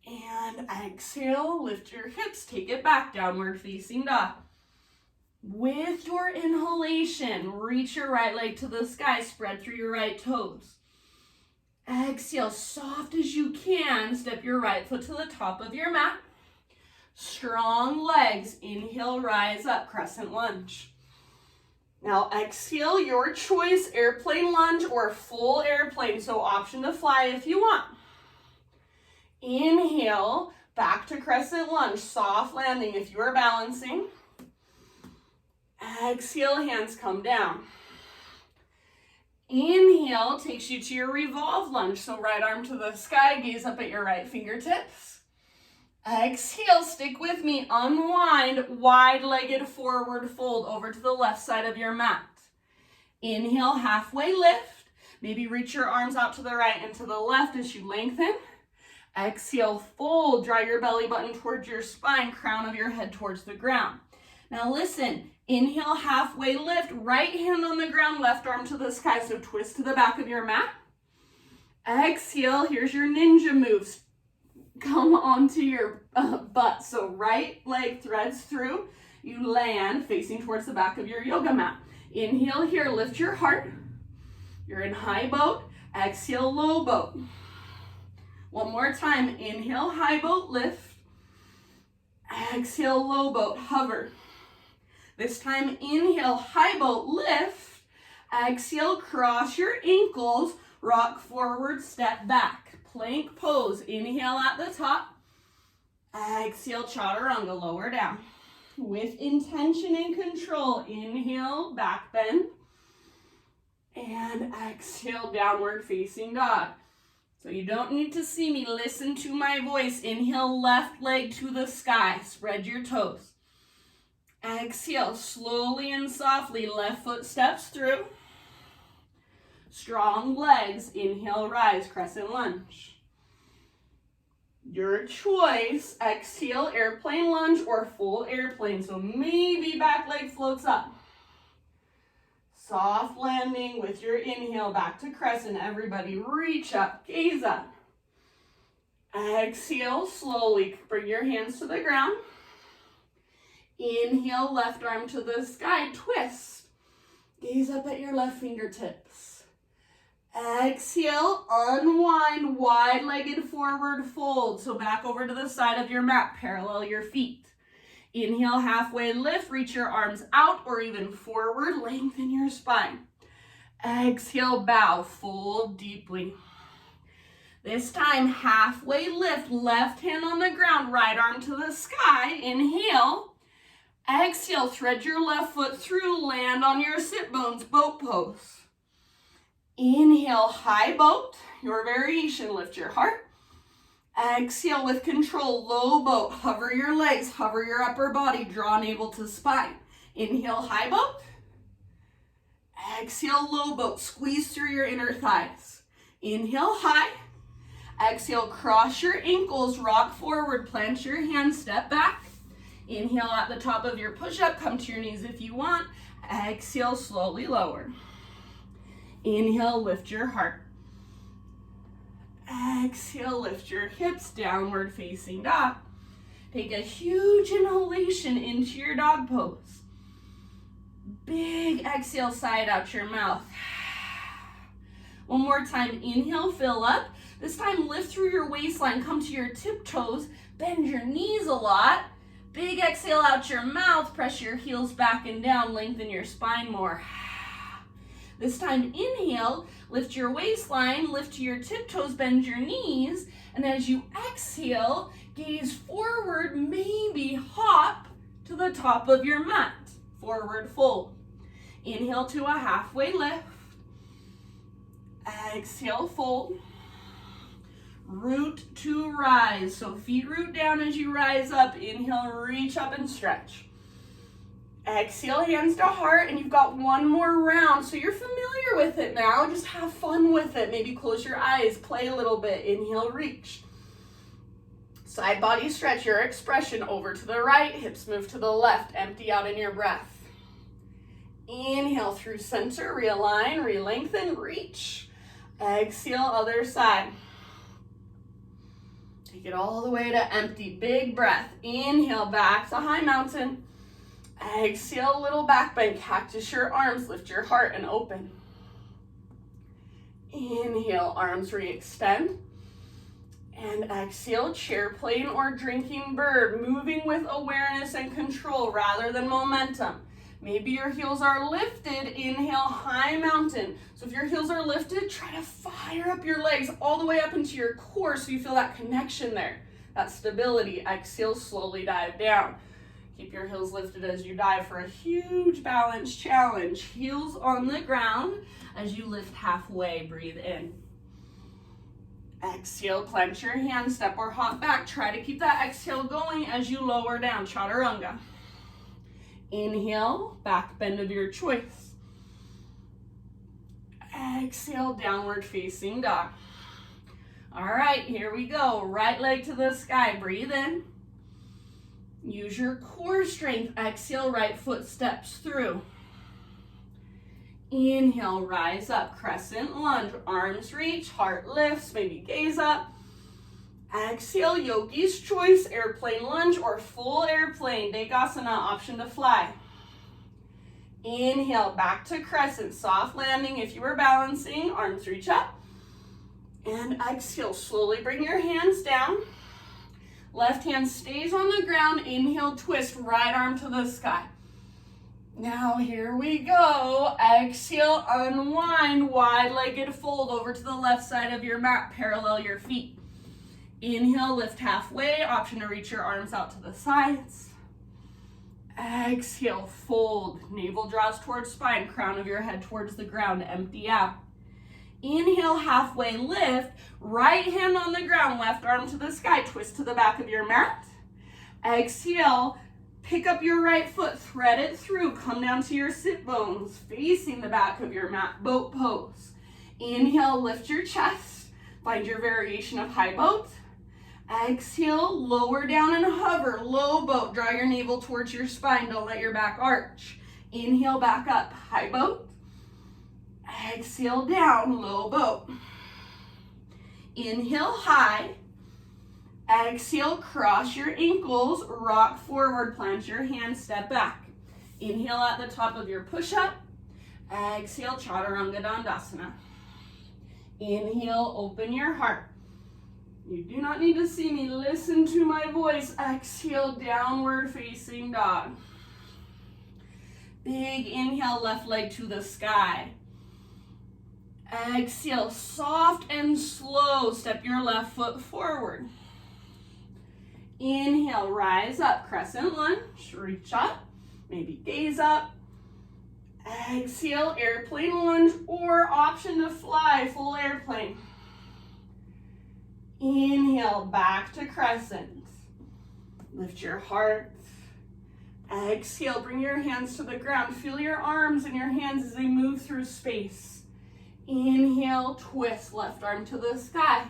And exhale, lift your hips, take it back, downward facing dog. With your inhalation, reach your right leg to the sky, spread through your right toes. Exhale, soft as you can, step your right foot to the top of your mat. Strong legs, inhale, rise up, crescent lunge. Now exhale, your choice, airplane lunge or full airplane. So option to fly if you want. Inhale, back to crescent lunge, soft landing if you are balancing. Exhale, hands come down. Inhale takes you to your revolve lunge. So right arm to the sky, gaze up at your right fingertips. Exhale, stick with me, unwind, wide-legged forward fold over to the left side of your mat. Inhale, halfway lift. Maybe reach your arms out to the right and to the left as you lengthen. Exhale, fold, draw your belly button towards your spine, crown of your head towards the ground. Now listen, inhale, halfway lift, right hand on the ground, left arm to the sky, so twist to the back of your mat. Exhale, here's your ninja moves. Come onto your butt. So right leg threads through. You land facing towards the back of your yoga mat. Inhale here, lift your heart. You're in high boat. Exhale, low boat. One more time. Inhale, high boat, lift. Exhale, low boat, hover. This time, inhale, high boat, lift. Exhale, cross your ankles, rock forward, step back. Plank pose, inhale at the top, exhale, chaturanga, lower down. With intention and control, inhale, back bend, and exhale, downward facing dog. So you don't need to see me, listen to my voice. Inhale, left leg to the sky, spread your toes. Exhale, slowly and softly, left foot steps through. Strong legs, inhale, rise, crescent lunge. Your choice, exhale, airplane lunge or full airplane. So maybe back leg floats up. Soft landing with your inhale, back to crescent. Everybody reach up, gaze up. Exhale, slowly bring your hands to the ground. Inhale, left arm to the sky, twist. Gaze up at your left fingertips. Exhale, unwind, wide-legged forward fold. So back over to the side of your mat, parallel your feet. Inhale, halfway lift, reach your arms out or even forward, lengthen your spine. Exhale, bow, fold deeply. This time, halfway lift, left hand on the ground, right arm to the sky. Inhale. Exhale, thread your left foot through, land on your sit bones, boat pose. Inhale, high boat, your variation, lift your heart. Exhale with control, low boat, hover your legs, hover your upper body, draw navel to spine. Inhale, high boat. Exhale, low boat, squeeze through your inner thighs. Inhale, high. Exhale, cross your ankles, rock forward, plant your hands, step back. Inhale at the top of your push-up, come to your knees if you want. Exhale, slowly lower. Inhale, lift your heart. Exhale, lift your hips, downward facing dog. Take a huge inhalation into your dog pose. Big exhale, side out your mouth. One more time, inhale, fill up. This time, lift through your waistline, come to your tiptoes, bend your knees a lot. Big exhale out your mouth, press your heels back and down, lengthen your spine more. This time, inhale, lift your waistline, lift to your tiptoes, bend your knees, and as you exhale, gaze forward, maybe hop to the top of your mat, forward fold. Inhale to a halfway lift. Exhale, fold. Root to rise, so feet root down as you rise up. Inhale, reach up and stretch. Exhale, hands to heart, and you've got one more round. So you're familiar with it now. Just have fun with it. Maybe close your eyes, play a little bit. Inhale, reach. Side body stretch, your expression over to the right, hips move to the left. Empty out in your breath. Inhale through center, realign, re-lengthen, reach. Exhale, other side. Take it all the way to empty, big breath. Inhale, back to high mountain. Exhale, little back bend, cactus your arms, lift your heart and open. Inhale, arms re-extend. And exhale, chair plane or drinking bird, moving with awareness and control rather than momentum. Maybe your heels are lifted. Inhale, high mountain. So if your heels are lifted, try to fire up your legs all the way up into your core so you feel that connection there, that stability. Exhale, slowly dive down. Keep your heels lifted as you dive for a huge balance challenge. Heels on the ground as you lift halfway. Breathe in. Exhale, clench your hand, step or hop back. Try to keep that exhale going as you lower down, chaturanga. Inhale, back bend of your choice. Exhale, downward facing dog. All right, here we go. Right leg to the sky, breathe in. Use your core strength. Exhale, right foot steps through. Inhale, rise up, crescent lunge, arms reach, heart lifts, maybe gaze up. Exhale, yogi's choice, airplane lunge or full airplane, Dekasana, option to fly. Inhale, back to crescent, soft landing if you were balancing, arms reach up. And exhale, slowly bring your hands down. Left hand stays on the ground, inhale, twist, right arm to the sky. Now here we go. Exhale, unwind, wide-legged fold over to the left side of your mat, parallel your feet. Inhale, lift halfway, option to reach your arms out to the sides. Exhale, fold, navel draws towards spine, crown of your head towards the ground, empty out. Inhale, halfway lift, right hand on the ground, left arm to the sky, twist to the back of your mat. Exhale, pick up your right foot, thread it through, come down to your sit bones, facing the back of your mat, boat pose. Inhale, lift your chest, find your variation of high boat. Exhale, lower down and hover, low boat, draw your navel towards your spine, don't let your back arch. Inhale, back up, high boat. Exhale, down, low boat. Inhale, high. Exhale, cross your ankles, rock forward, plant your hands, step back. Inhale at the top of your push-up. Exhale, Chaturanga Dandasana. Inhale, open your heart. You do not need to see me, listen to my voice. Exhale, downward facing dog. Big inhale, left leg to the sky. Exhale, soft and slow, step your left foot forward. Inhale, rise up, crescent lunge, reach up, maybe gaze up. Exhale, airplane lunge or option to fly, full airplane. Inhale, back to crescent. Lift your heart. Exhale, bring your hands to the ground. Feel your arms and your hands as they move through space. Inhale, twist, left arm to the sky.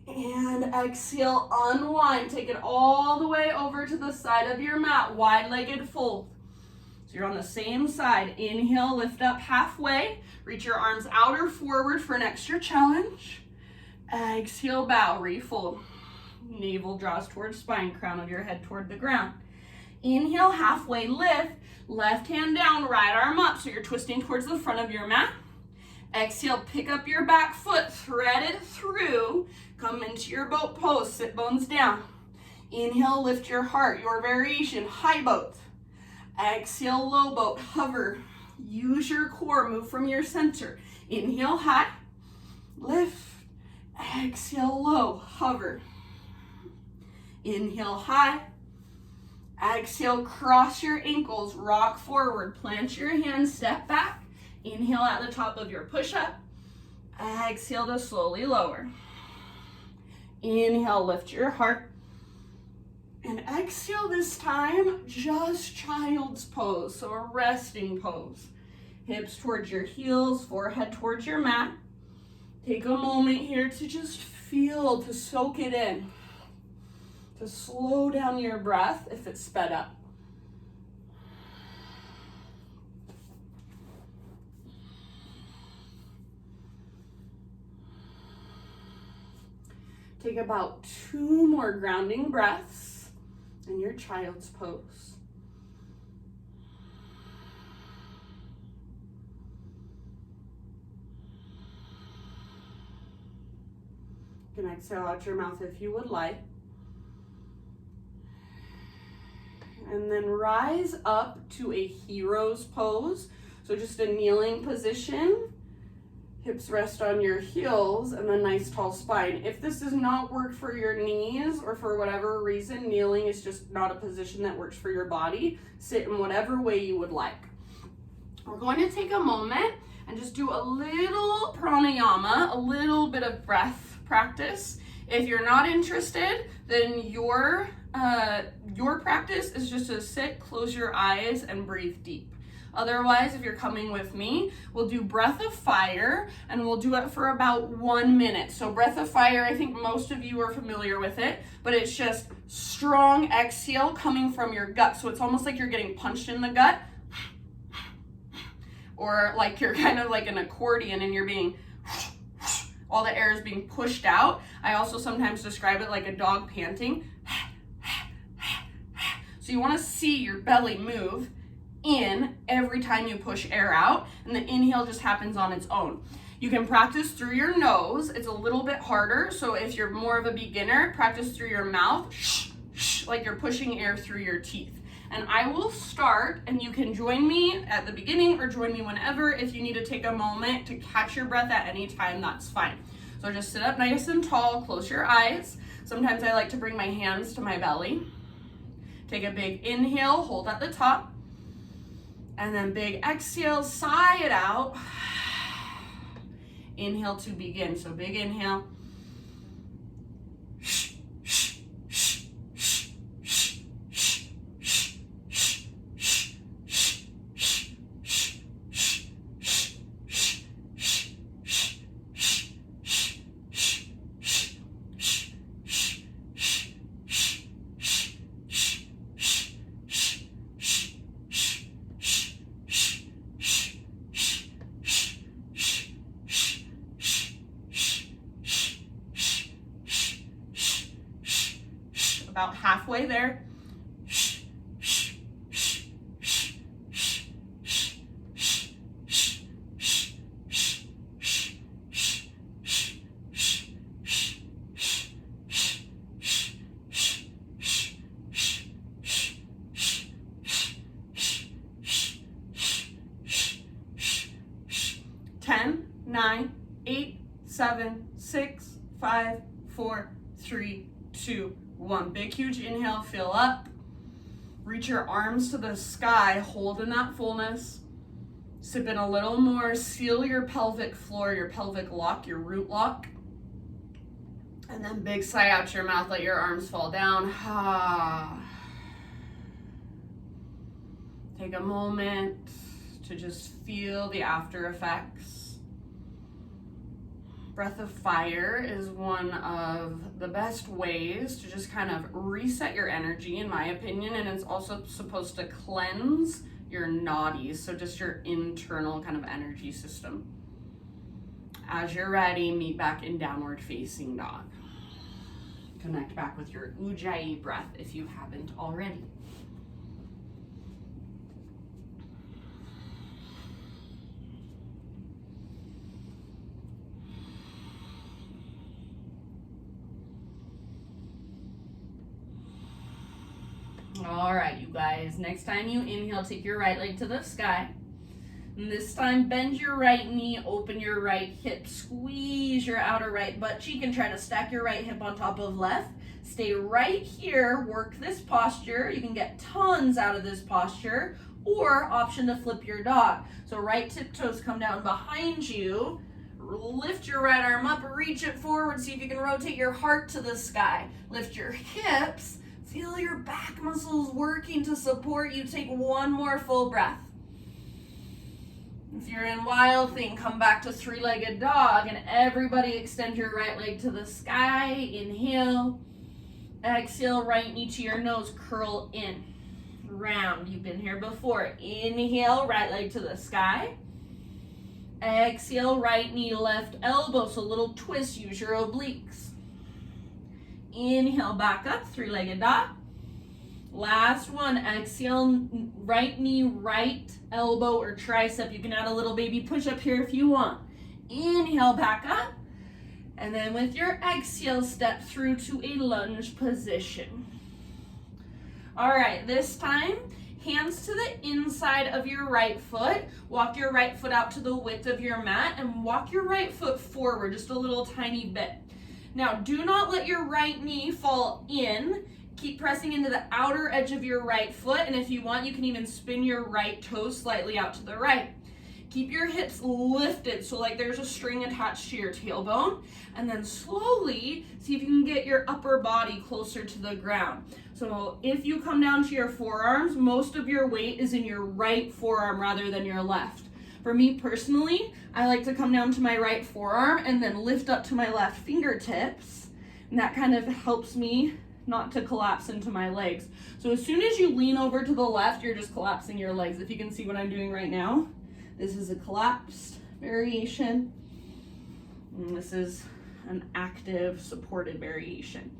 And exhale, unwind. Take it all the way over to the side of your mat, wide-legged fold. So you're on the same side. Inhale, lift up halfway. Reach your arms out or forward for an extra challenge. Exhale, bow, refold. Navel draws towards spine, crown of your head toward the ground. Inhale, halfway lift. Left hand down, right arm up. So you're twisting towards the front of your mat. Exhale, pick up your back foot, thread it through. Come into your boat pose, sit bones down. Inhale, lift your heart, your variation, high boat. Exhale, low boat, hover. Use your core, move from your center. Inhale, high, lift. Exhale, low, hover. Inhale, high. Exhale, cross your ankles, rock forward, plant your hands, step back. Inhale at the top of your push-up. Exhale to slowly lower. Inhale, lift your heart. And exhale this time, just child's pose, so a resting pose. Hips towards your heels, forehead towards your mat. Take a moment here to just feel, to soak it in, to slow down your breath if it's sped up. Take about 2 more grounding breaths in your child's pose. You can exhale out your mouth if you would like. And then rise up to a hero's pose. So just a kneeling position. Hips rest on your heels and then nice tall spine. If this does not work for your knees or for whatever reason, kneeling is just not a position that works for your body. Sit in whatever way you would like. We're going to take a moment and just do a little pranayama, a little bit of breath practice. If you're not interested, then your practice is just to sit, close your eyes, and breathe deep. Otherwise, if you're coming with me, we'll do breath of fire, and we'll do it for about 1 minute. So breath of fire, I think most of you are familiar with it, but it's just strong exhale coming from your gut. So it's almost like you're getting punched in the gut, or like you're kind of like an accordion and you're being, all the air is being pushed out. I also sometimes describe it like a dog panting. So you want to see your belly move in every time you push air out, and the inhale just happens on its own. You can practice through your nose. It's a little bit harder, so if you're more of a beginner, practice through your mouth, like you're pushing air through your teeth. And I will start, and you can join me at the beginning or join me whenever. If you need to take a moment to catch your breath at any time, that's fine. So just sit up nice and tall, close your eyes. Sometimes I like to bring my hands to my belly. Take a big inhale, hold at the top. And then big exhale, sigh it out. Inhale to begin. So big inhale. About halfway there. Ten, 9, 8, 7, 6, 5, 4, 3, 2, 1. Big, huge inhale, fill up. Reach your arms to the sky, hold in that fullness. Sip in a little more, seal your pelvic floor, your pelvic lock, your root lock. And then big sigh out your mouth, let your arms fall down. Take a moment to just feel the after effects. Breath of fire is one of the best ways to just kind of reset your energy, in my opinion, and it's also supposed to cleanse your nadis, so just your internal kind of energy system. As you're ready, meet back in downward facing dog. Connect back with your Ujjayi breath if you haven't already. All right, you guys, next time you inhale, take your right leg to the sky. And this time, bend your right knee, open your right hip, squeeze your outer right butt cheek, and try to stack your right hip on top of left. Stay right here, work this posture. You can get tons out of this posture, or option to flip your dog. So right tiptoes come down behind you, lift your right arm up, reach it forward, see if you can rotate your heart to the sky. Lift your hips. Feel your back muscles working to support you. Take one more full breath. If you're in Wild Thing, come back to three-legged dog, and everybody extend your right leg to the sky. Inhale. Exhale, right knee to your nose, curl in. Round. You've been here before. Inhale, right leg to the sky. Exhale, right knee, left elbow, so a little twist, use your obliques. Inhale, back up, three-legged dog. Last one, exhale, right knee, right elbow or tricep. You can add a little baby push-up here if you want. Inhale, back up. And then with your exhale, step through to a lunge position. All right, this time, hands to the inside of your right foot. Walk your right foot out to the width of your mat and walk your right foot forward just a little tiny bit. Now, do not let your right knee fall in. Keep pressing into the outer edge of your right foot, and if you want, you can even spin your right toe slightly out to the right. Keep your hips lifted, so like there's a string attached to your tailbone, and then slowly see if you can get your upper body closer to the ground. So if you come down to your forearms, most of your weight is in your right forearm rather than your left. For me personally, I like to come down to my right forearm and then lift up to my left fingertips, and that kind of helps me not to collapse into my legs. So as soon as you lean over to the left, you're just collapsing your legs. If you can see what I'm doing right now, this is a collapsed variation, and this is an active supported variation.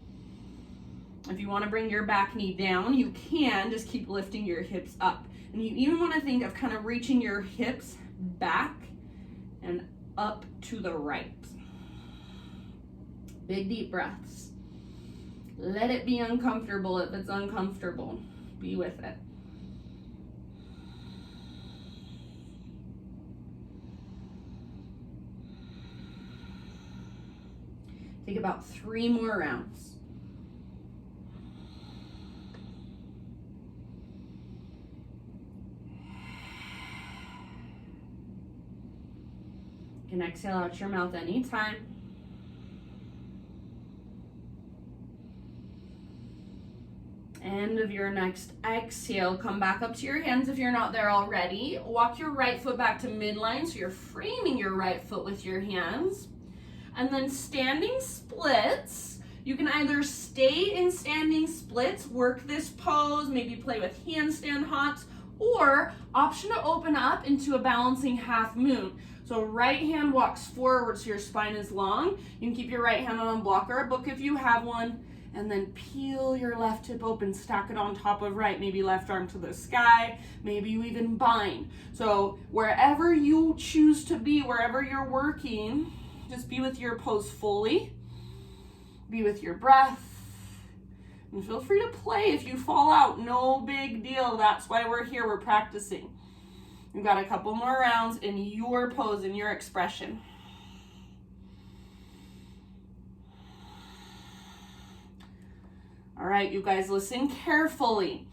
If you want to bring your back knee down, you can just keep lifting your hips up. And you even want to think of kind of reaching your hips back and up to the right. Big deep breaths. Let it be uncomfortable if it's uncomfortable. Be with it. Take about 3 more rounds. You can exhale out your mouth anytime. End of your next exhale, come back up to your hands if you're not there already. Walk your right foot back to midline, so you're framing your right foot with your hands. And then standing splits, you can either stay in standing splits, work this pose, maybe play with handstand hops, or option to open up into a balancing half moon. So right hand walks forward so your spine is long. You can keep your right hand on a block or a book if you have one, and then peel your left hip open, stack it on top of right, maybe left arm to the sky, maybe you even bind. So wherever you choose to be, wherever you're working, just be with your pose fully, be with your breath, and feel free to play if you fall out, no big deal. That's why we're here, we're practicing. We've got a couple more rounds in your pose, in your expression. All right, you guys, listen carefully.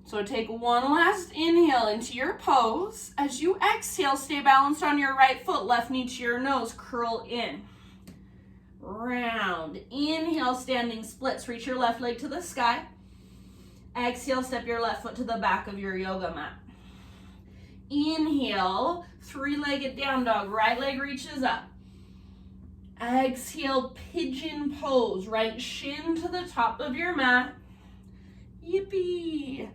So take one last inhale into your pose. As you exhale, stay balanced on your right foot, left knee to your nose, curl in. Round. Inhale, standing splits. Reach your left leg to the sky. Exhale, step your left foot to the back of your yoga mat. Inhale, 3-legged down dog. Right leg reaches up. Exhale, pigeon pose. Right shin to the top of your mat. Yippee!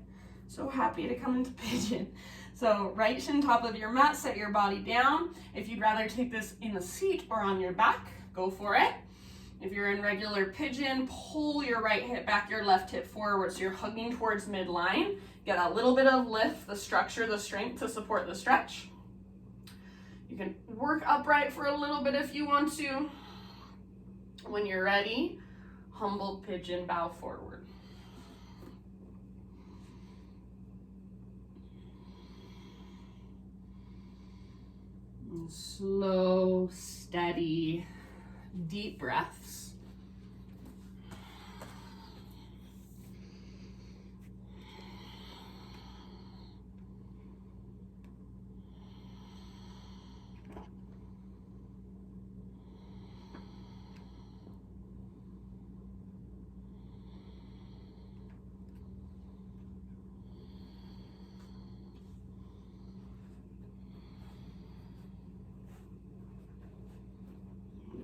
So happy to come into pigeon. So right shin top of your mat, set your body down. If you'd rather take this in a seat or on your back, go for it. If you're in regular pigeon, pull your right hip back, your left hip forward, so you're hugging towards midline. Get a little bit of lift, the structure, the strength to support the stretch. You can work upright for a little bit if you want to. When you're ready, humble pigeon, bow forward. And slow, steady, deep breaths.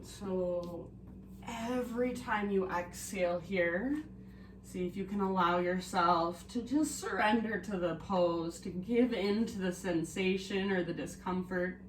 So every time you exhale here, see if you can allow yourself to just surrender to the pose, to give in to the sensation or the discomfort.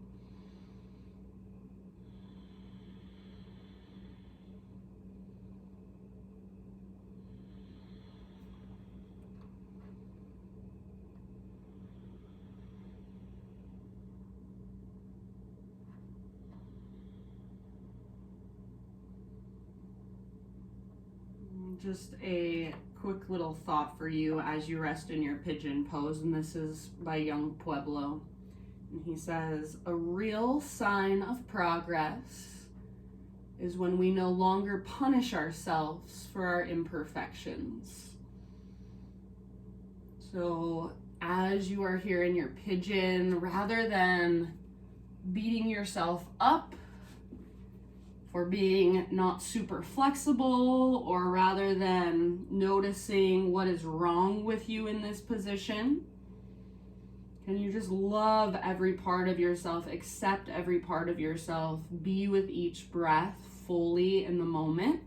Just a quick little thought for you as you rest in your pigeon pose, and this is by Young Pueblo. And he says, a real sign of progress is when we no longer punish ourselves for our imperfections. So as you are here in your pigeon, rather than beating yourself up for being not super flexible, or rather than noticing what is wrong with you in this position, can you just love every part of yourself, accept every part of yourself, be with each breath fully in the moment,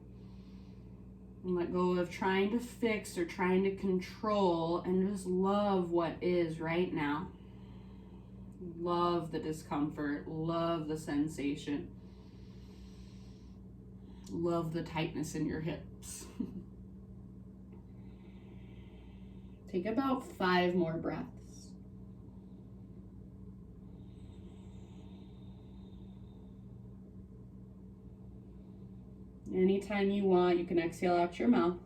and let go of trying to fix or trying to control, and just love what is right now. Love the discomfort, love the sensation. Love the tightness in your hips. Take about 5 more breaths. Anytime you want, you can exhale out your mouth.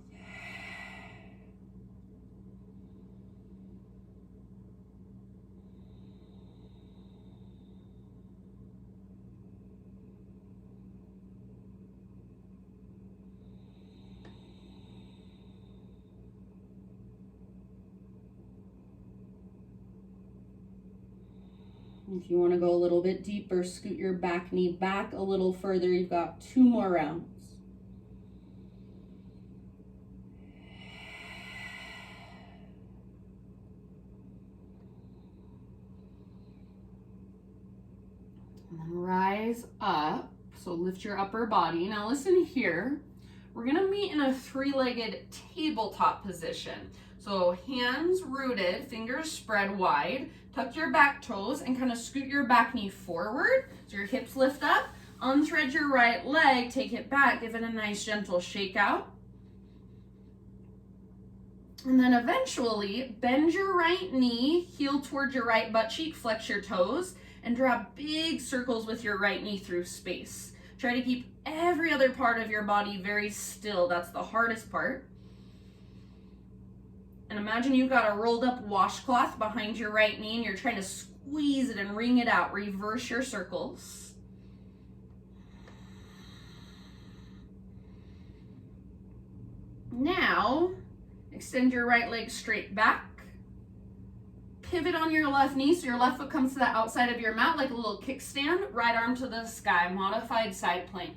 If you want to go a little bit deeper, scoot your back knee back a little further. You've got 2 more rounds. And then rise up. So lift your upper body. Now listen here. We're going to meet in a 3-legged tabletop position. So hands rooted, fingers spread wide. Tuck your back toes and kind of scoot your back knee forward so your hips lift up. Unthread your right leg, take it back, give it a nice gentle shake out. And then eventually bend your right knee, heel towards your right butt cheek, flex your toes, and draw big circles with your right knee through space. Try to keep every other part of your body very still. That's the hardest part. And imagine you've got a rolled up washcloth behind your right knee and you're trying to squeeze it and wring it out. Reverse your circles. Now, extend your right leg straight back. Pivot on your left knee so your left foot comes to the outside of your mat like a little kickstand. Right arm to the sky, modified side plank.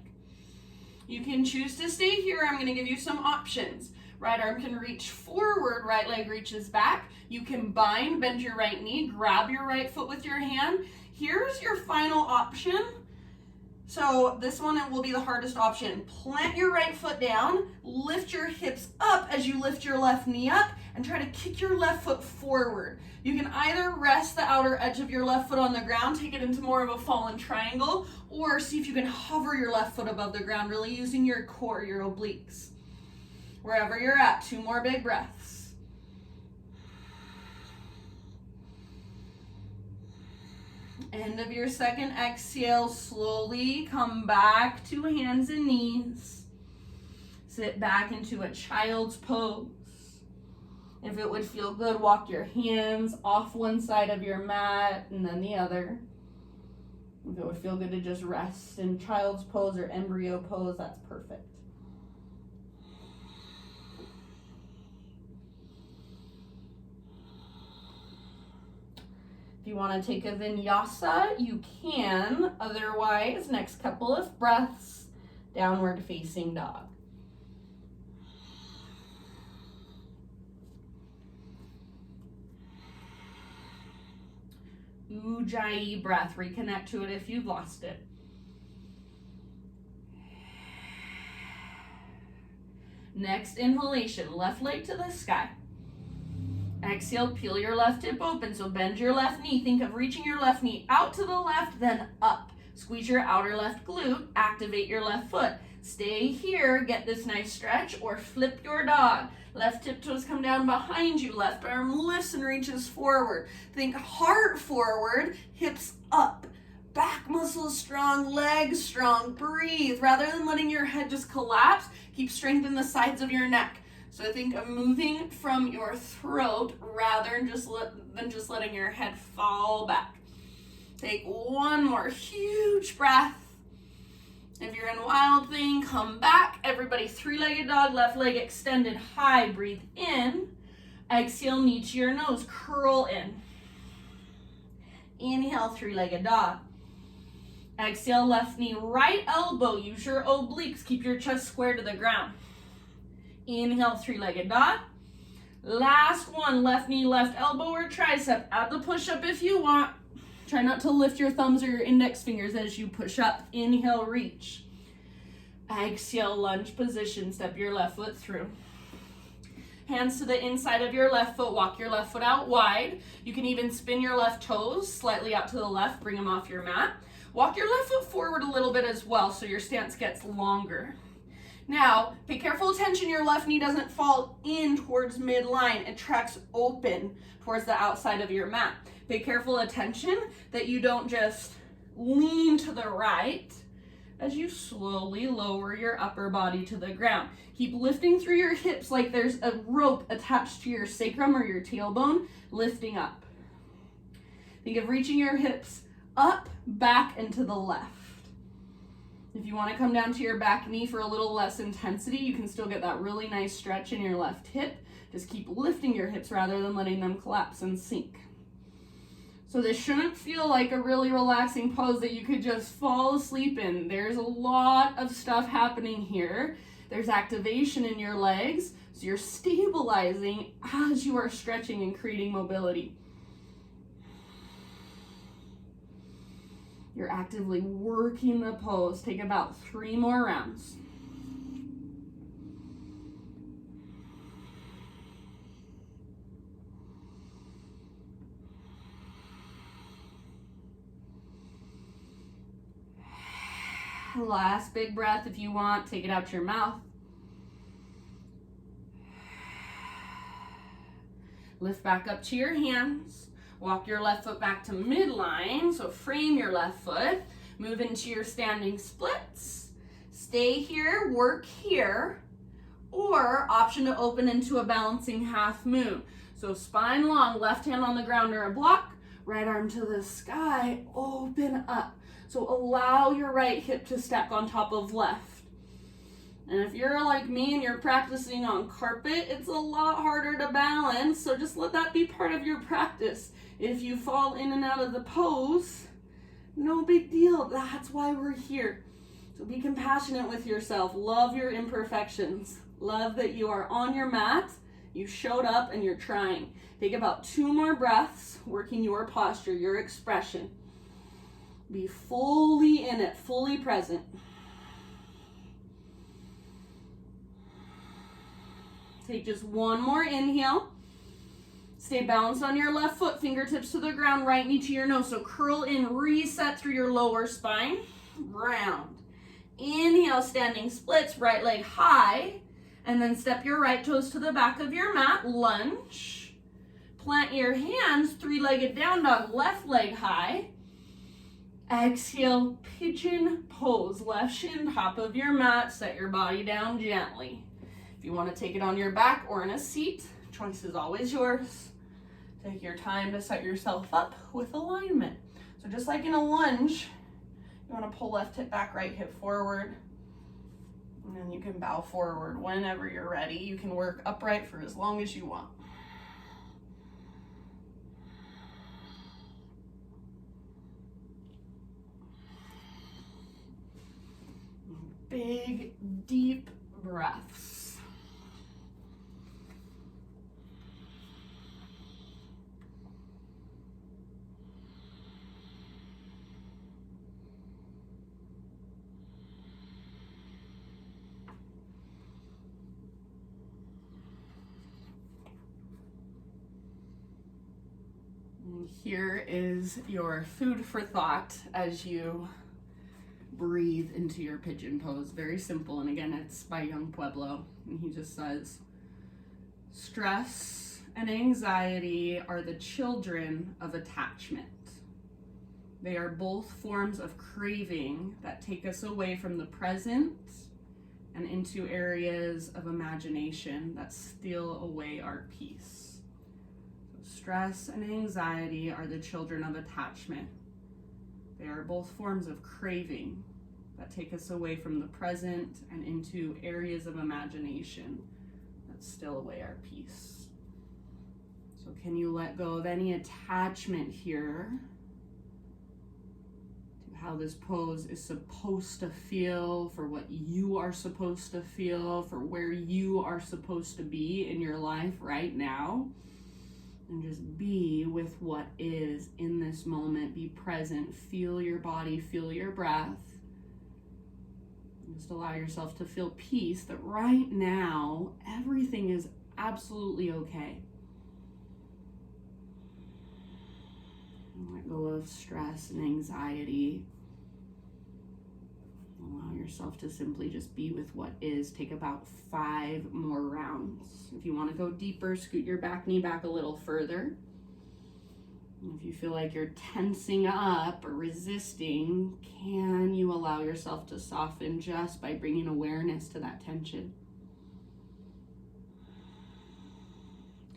You can choose to stay here. I'm going to give you some options. Right arm can reach forward, right leg reaches back. You can bind, bend your right knee, grab your right foot with your hand. Here's your final option. So this one will be the hardest option. Plant your right foot down, lift your hips up as you lift your left knee up, and try to kick your left foot forward. You can either rest the outer edge of your left foot on the ground, take it into more of a fallen triangle, or see if you can hover your left foot above the ground, really using your core, your obliques. Wherever you're at, 2 more big breaths. End of your second exhale, slowly come back to hands and knees. Sit back into a child's pose. If it would feel good, walk your hands off one side of your mat and then the other. If it would feel good to just rest in child's pose or embryo pose, that's perfect. If you want to take a vinyasa, you can. Otherwise, next couple of breaths, downward facing dog. Ujjayi breath. Reconnect to it if you've lost it. Next inhalation, left leg to the sky. Exhale, peel your left hip open, so bend your left knee. Think of reaching your left knee out to the left, then up. Squeeze your outer left glute, activate your left foot. Stay here, get this nice stretch, or flip your dog. Left tip toes come down behind you, left arm lifts and reaches forward. Think heart forward, hips up. Back must muscles strong, legs strong. Breathe. Rather than letting your head just collapse, keep strength in the sides of your neck. So think of moving from your throat rather than just letting your head fall back. Take one more huge breath. If you're in Wild Thing, come back. Everybody, three-legged dog, left leg extended high. Breathe in. Exhale, knee to your nose, curl in. Inhale, three-legged dog. Exhale, left knee, right elbow. Use your obliques. Keep your chest square to the ground. Inhale, three-legged dog. Last one, left knee, left elbow or tricep. Add the push-up if you want. Try not to lift your thumbs or your index fingers as you push up. Inhale, reach. Exhale, lunge position. Step your left foot through. Hands to the inside of your left foot. Walk your left foot out wide. You can even spin your left toes slightly out to the left. Bring them off your mat. Walk your left foot forward a little bit as well so your stance gets longer. Now, pay careful attention your left knee doesn't fall in towards midline. It tracks open towards the outside of your mat. Pay careful attention that you don't just lean to the right as you slowly lower your upper body to the ground. Keep lifting through your hips like there's a rope attached to your sacrum or your tailbone, lifting up. Think of reaching your hips up, back, and to the left. If you want to come down to your back knee for a little less intensity, you can still get that really nice stretch in your left hip. Just keep lifting your hips rather than letting them collapse and sink. So this shouldn't feel like a really relaxing pose that you could just fall asleep in. There's a lot of stuff happening here. There's activation in your legs, so you're stabilizing as you are stretching and creating mobility. You're actively working the pose. Take about 3 more rounds. Last big breath if you want. Take it out your mouth. Lift back up to your hands. Walk your left foot back to midline, so frame your left foot. Move into your standing splits. Stay here, work here, or option to open into a balancing half moon. So spine long, left hand on the ground or a block, right arm to the sky, open up. So allow your right hip to stack on top of left. And if you're like me and you're practicing on carpet, it's a lot harder to balance, so just let that be part of your practice. If you fall in and out of the pose, no big deal. That's why we're here. So be compassionate with yourself. Love your imperfections. Love that you are on your mat, you showed up, and you're trying. Take about 2 more breaths, working your posture, your expression. Be fully in it, fully present. Take just 1 more inhale. Stay balanced on your left foot, fingertips to the ground, right knee to your nose. So curl in, reset through your lower spine, round. Inhale, standing splits, right leg high, and then step your right toes to the back of your mat, lunge. Plant your hands, 3-legged down dog, left leg high. Exhale, pigeon pose, left shin, top of your mat, set your body down gently. If you want to take it on your back or in a seat, choice is always yours. Take your time to set yourself up with alignment. So just like in a lunge, you want to pull left hip back, right hip forward, and then you can bow forward whenever you're ready. You can work upright for as long as you want. Big, deep breaths. Here is your food for thought as you breathe into your pigeon pose. Very simple, and again, it's by Young Pueblo, and he just says, stress and anxiety are the children of attachment. They are both forms of craving that take us away from the present and into areas of imagination that steal away our peace. So stress and anxiety are the children of attachment. They are both forms of craving that take us away from the present and into areas of imagination that steal away our peace. So can you let go of any attachment here to how this pose is supposed to feel, for what you are supposed to feel, for where you are supposed to be in your life right now? And just be with what is in this moment. Be present. Feel your body. Feel your breath. Just allow yourself to feel peace that right now everything is absolutely okay. Let go of stress and anxiety. Allow yourself to simply just be with what is. Take about 5 more rounds. If you want to go deeper, scoot your back knee back a little further. If you feel like you're tensing up or resisting, can you allow yourself to soften just by bringing awareness to that tension?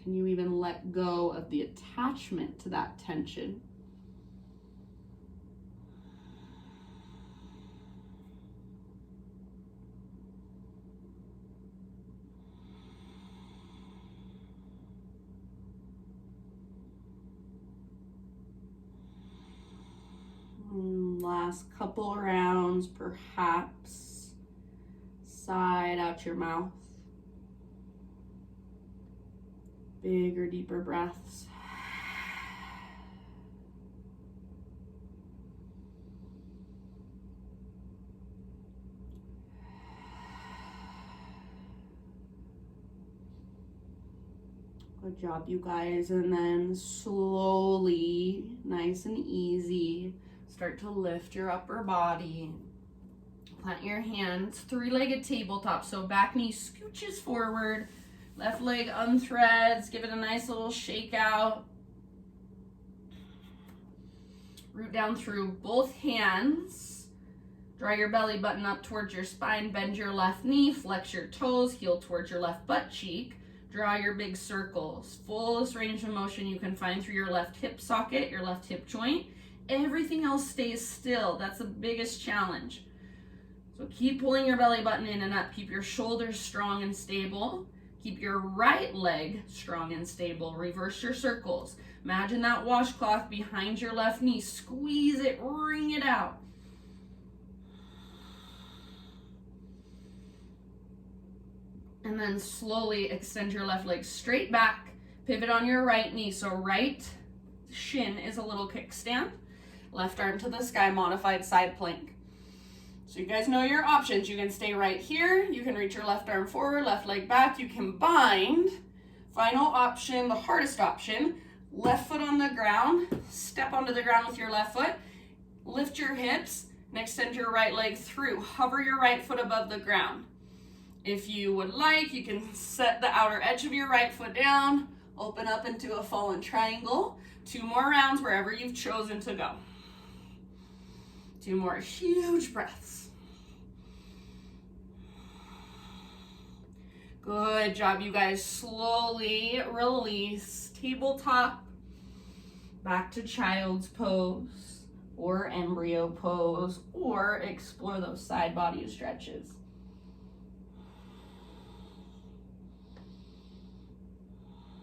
Can you even let go of the attachment to that tension? Last couple rounds, perhaps side out your mouth. Bigger, deeper breaths. Good job, you guys. And then slowly, nice and easy, start to lift your upper body. Plant your hands, 3-legged tabletop. So back knee scooches forward, left leg unthreads, give it a nice little shake out. Root down through both hands. Draw your belly button up towards your spine, bend your left knee, flex your toes, heel towards your left butt cheek. Draw your big circles. Fullest range of motion you can find through your left hip socket, your left hip joint. Everything else stays still. That's the biggest challenge. So keep pulling your belly button in and up. Keep your shoulders strong and stable. Keep your right leg strong and stable. Reverse your circles. Imagine that washcloth behind your left knee. Squeeze it, wring it out. And then slowly extend your left leg straight back. Pivot on your right knee. So right shin is a little kickstand. Left arm to the sky, modified side plank. So you guys know your options. You can stay right here. You can reach your left arm forward, left leg back. You can bind. Final option, the hardest option, left foot on the ground. Step onto the ground with your left foot. Lift your hips and extend your right leg through. Hover your right foot above the ground. If you would like, you can set the outer edge of your right foot down, open up into a fallen triangle. 2 more rounds wherever you've chosen to go. 2 more huge breaths. Good job, you guys. Slowly release. Tabletop. Back to child's pose or embryo pose, or explore those side body stretches.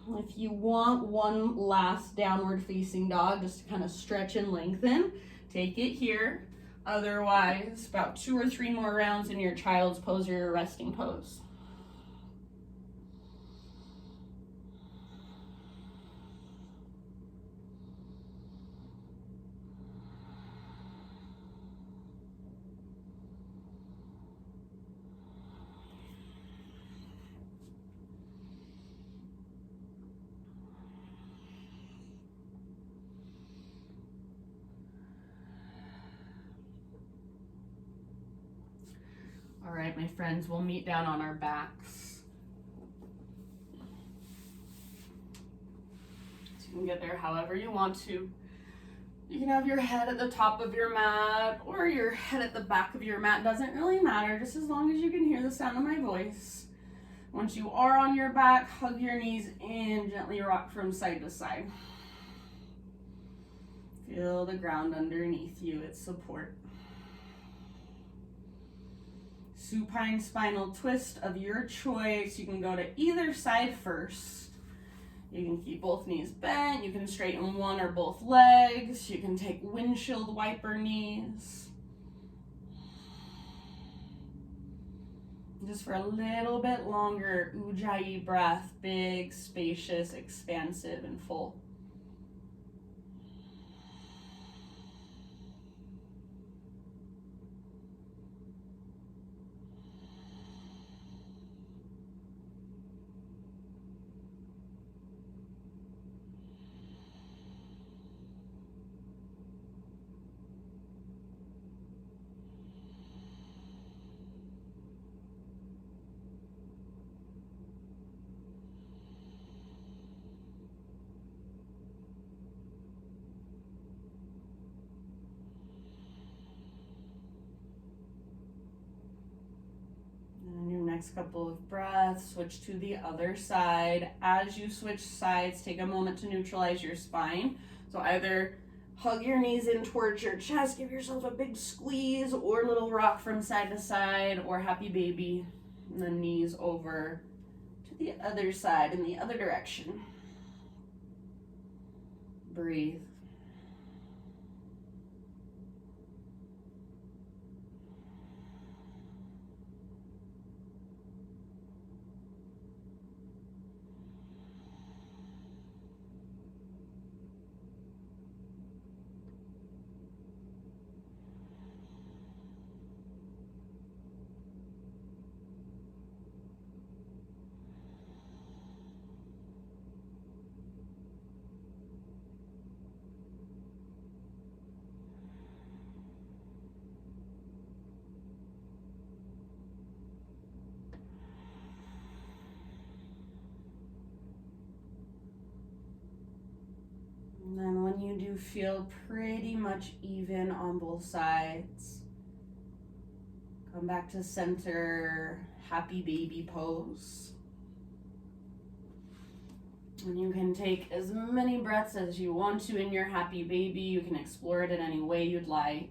If you want one last downward facing dog, just to kind of stretch and lengthen, take it here. Otherwise, about 2 or 3 more rounds in your child's pose or your resting pose. All right, my friends, we'll meet down on our backs. So you can get there however you want to. You can have your head at the top of your mat or your head at the back of your mat. Doesn't really matter, just as long as you can hear the sound of my voice. Once you are on your back, hug your knees in, gently rock from side to side. Feel the ground underneath you, its support. Supine spinal twist of your choice. You can go to either side first. You can keep both knees bent. You can straighten one or both legs. You can take windshield wiper knees. Just for a little bit longer, Ujjayi breath, big, spacious, expansive, and full. Next couple of breaths, switch to the other side. As you switch sides, take a moment to neutralize your spine. So either hug your knees in towards your chest, give yourself a big squeeze, or little rock from side to side, or happy baby, and then knees over to the other side in the other direction. Breathe. And then when you do feel pretty much even on both sides, come back to center, happy baby pose. And you can take as many breaths as you want to in your happy baby. You can explore it in any way you'd like.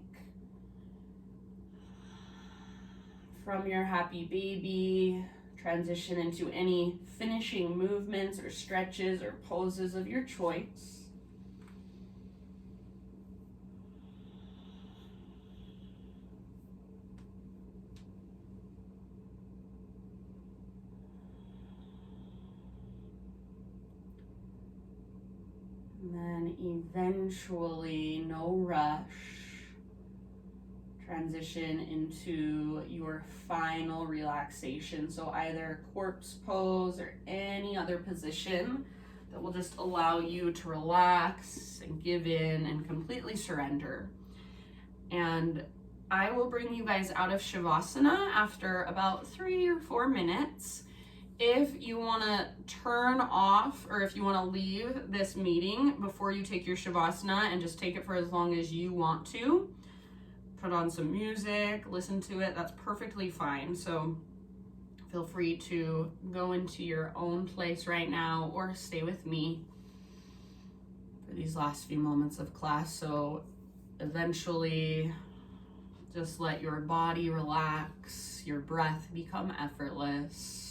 From your happy baby, transition into any finishing movements or stretches or poses of your choice. And then eventually, no rush, transition into your final relaxation. So either corpse pose or any other position that will just allow you to relax and give in and completely surrender. And I will bring you guys out of Shavasana after about 3 or 4 minutes. If you want to turn off or if you want to leave this meeting before you take your Shavasana and just take it for as long as you want to, put on some music, listen to it, that's perfectly fine. So feel free to go into your own place right now or stay with me for these last few moments of class. So eventually just let your body relax, your breath become effortless.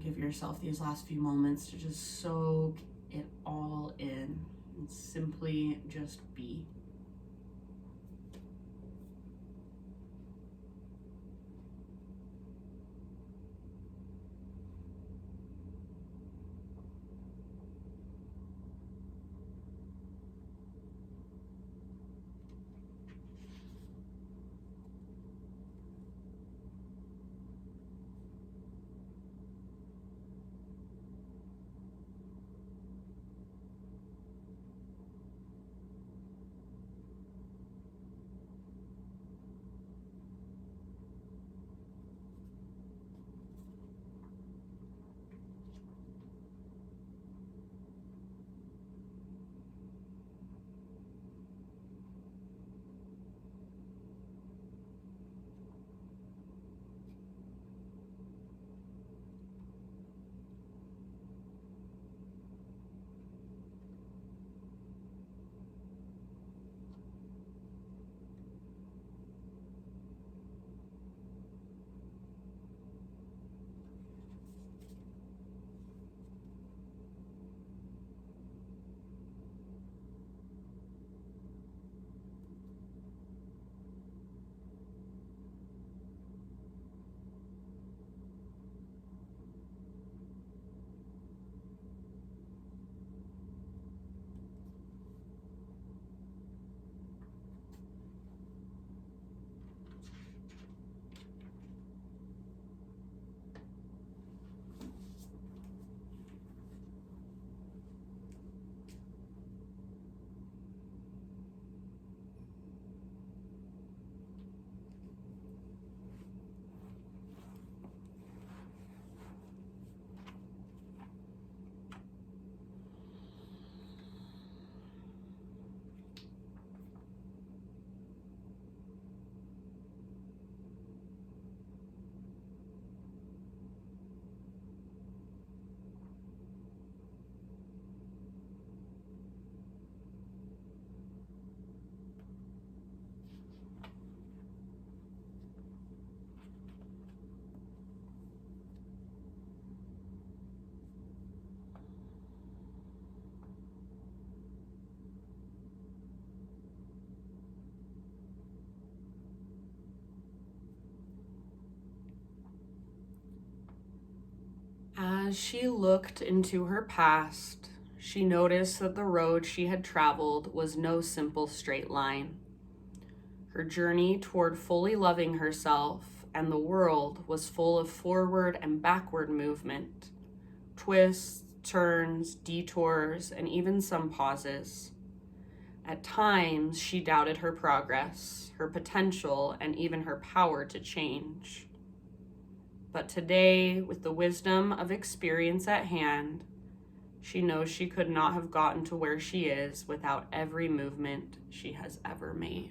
Give yourself these last few moments to just soak it all in and simply just be. As she looked into her past, she noticed that the road she had traveled was no simple straight line. Her journey toward fully loving herself and the world was full of forward and backward movement, twists, turns, detours, and even some pauses. At times, she doubted her progress, her potential, and even her power to change. But today, with the wisdom of experience at hand, she knows she could not have gotten to where she is without every movement she has ever made.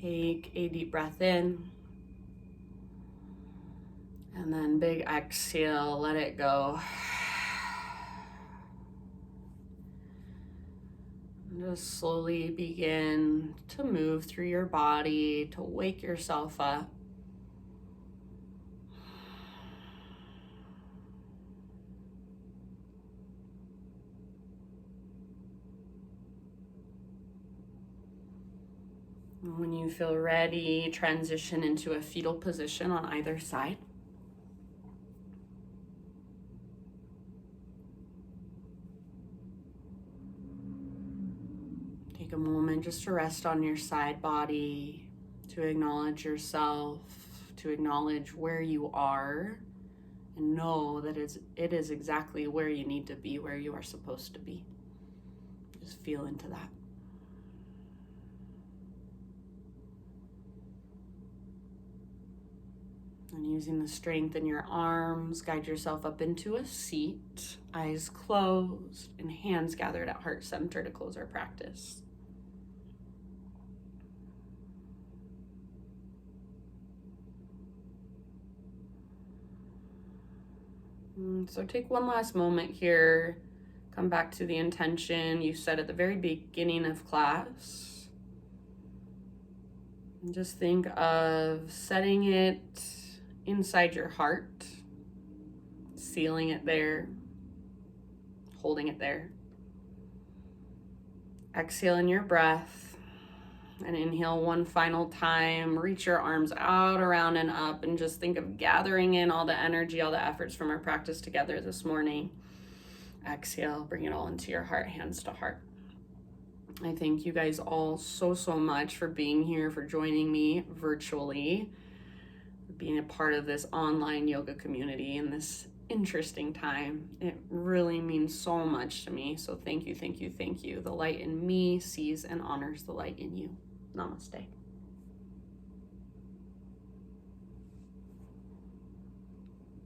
Take a deep breath in, and then big exhale, let it go. Just slowly begin to move through your body to wake yourself up. When you feel ready, transition into a fetal position on either side. Take a moment just to rest on your side body, to acknowledge yourself, to acknowledge where you are, and know that it is exactly where you need to be, where you are supposed to be. Just feel into that. And using the strength in your arms, guide yourself up into a seat, eyes closed, and hands gathered at heart center to close our practice. So take one last moment here. Come back to the intention you set at the very beginning of class. And just think of setting it inside your heart, sealing it there, holding it there. Exhale in your breath and inhale one final time. Reach your arms out, around, and up, and just think of gathering in all the energy, all the efforts from our practice together this morning. Exhale, bring it all into your heart, hands to heart. I thank you guys all so much for being here, for joining me virtually, being a part of this online yoga community in this interesting time. It really means so much to me. So thank you. The light in me sees and honors the light in you. Namaste.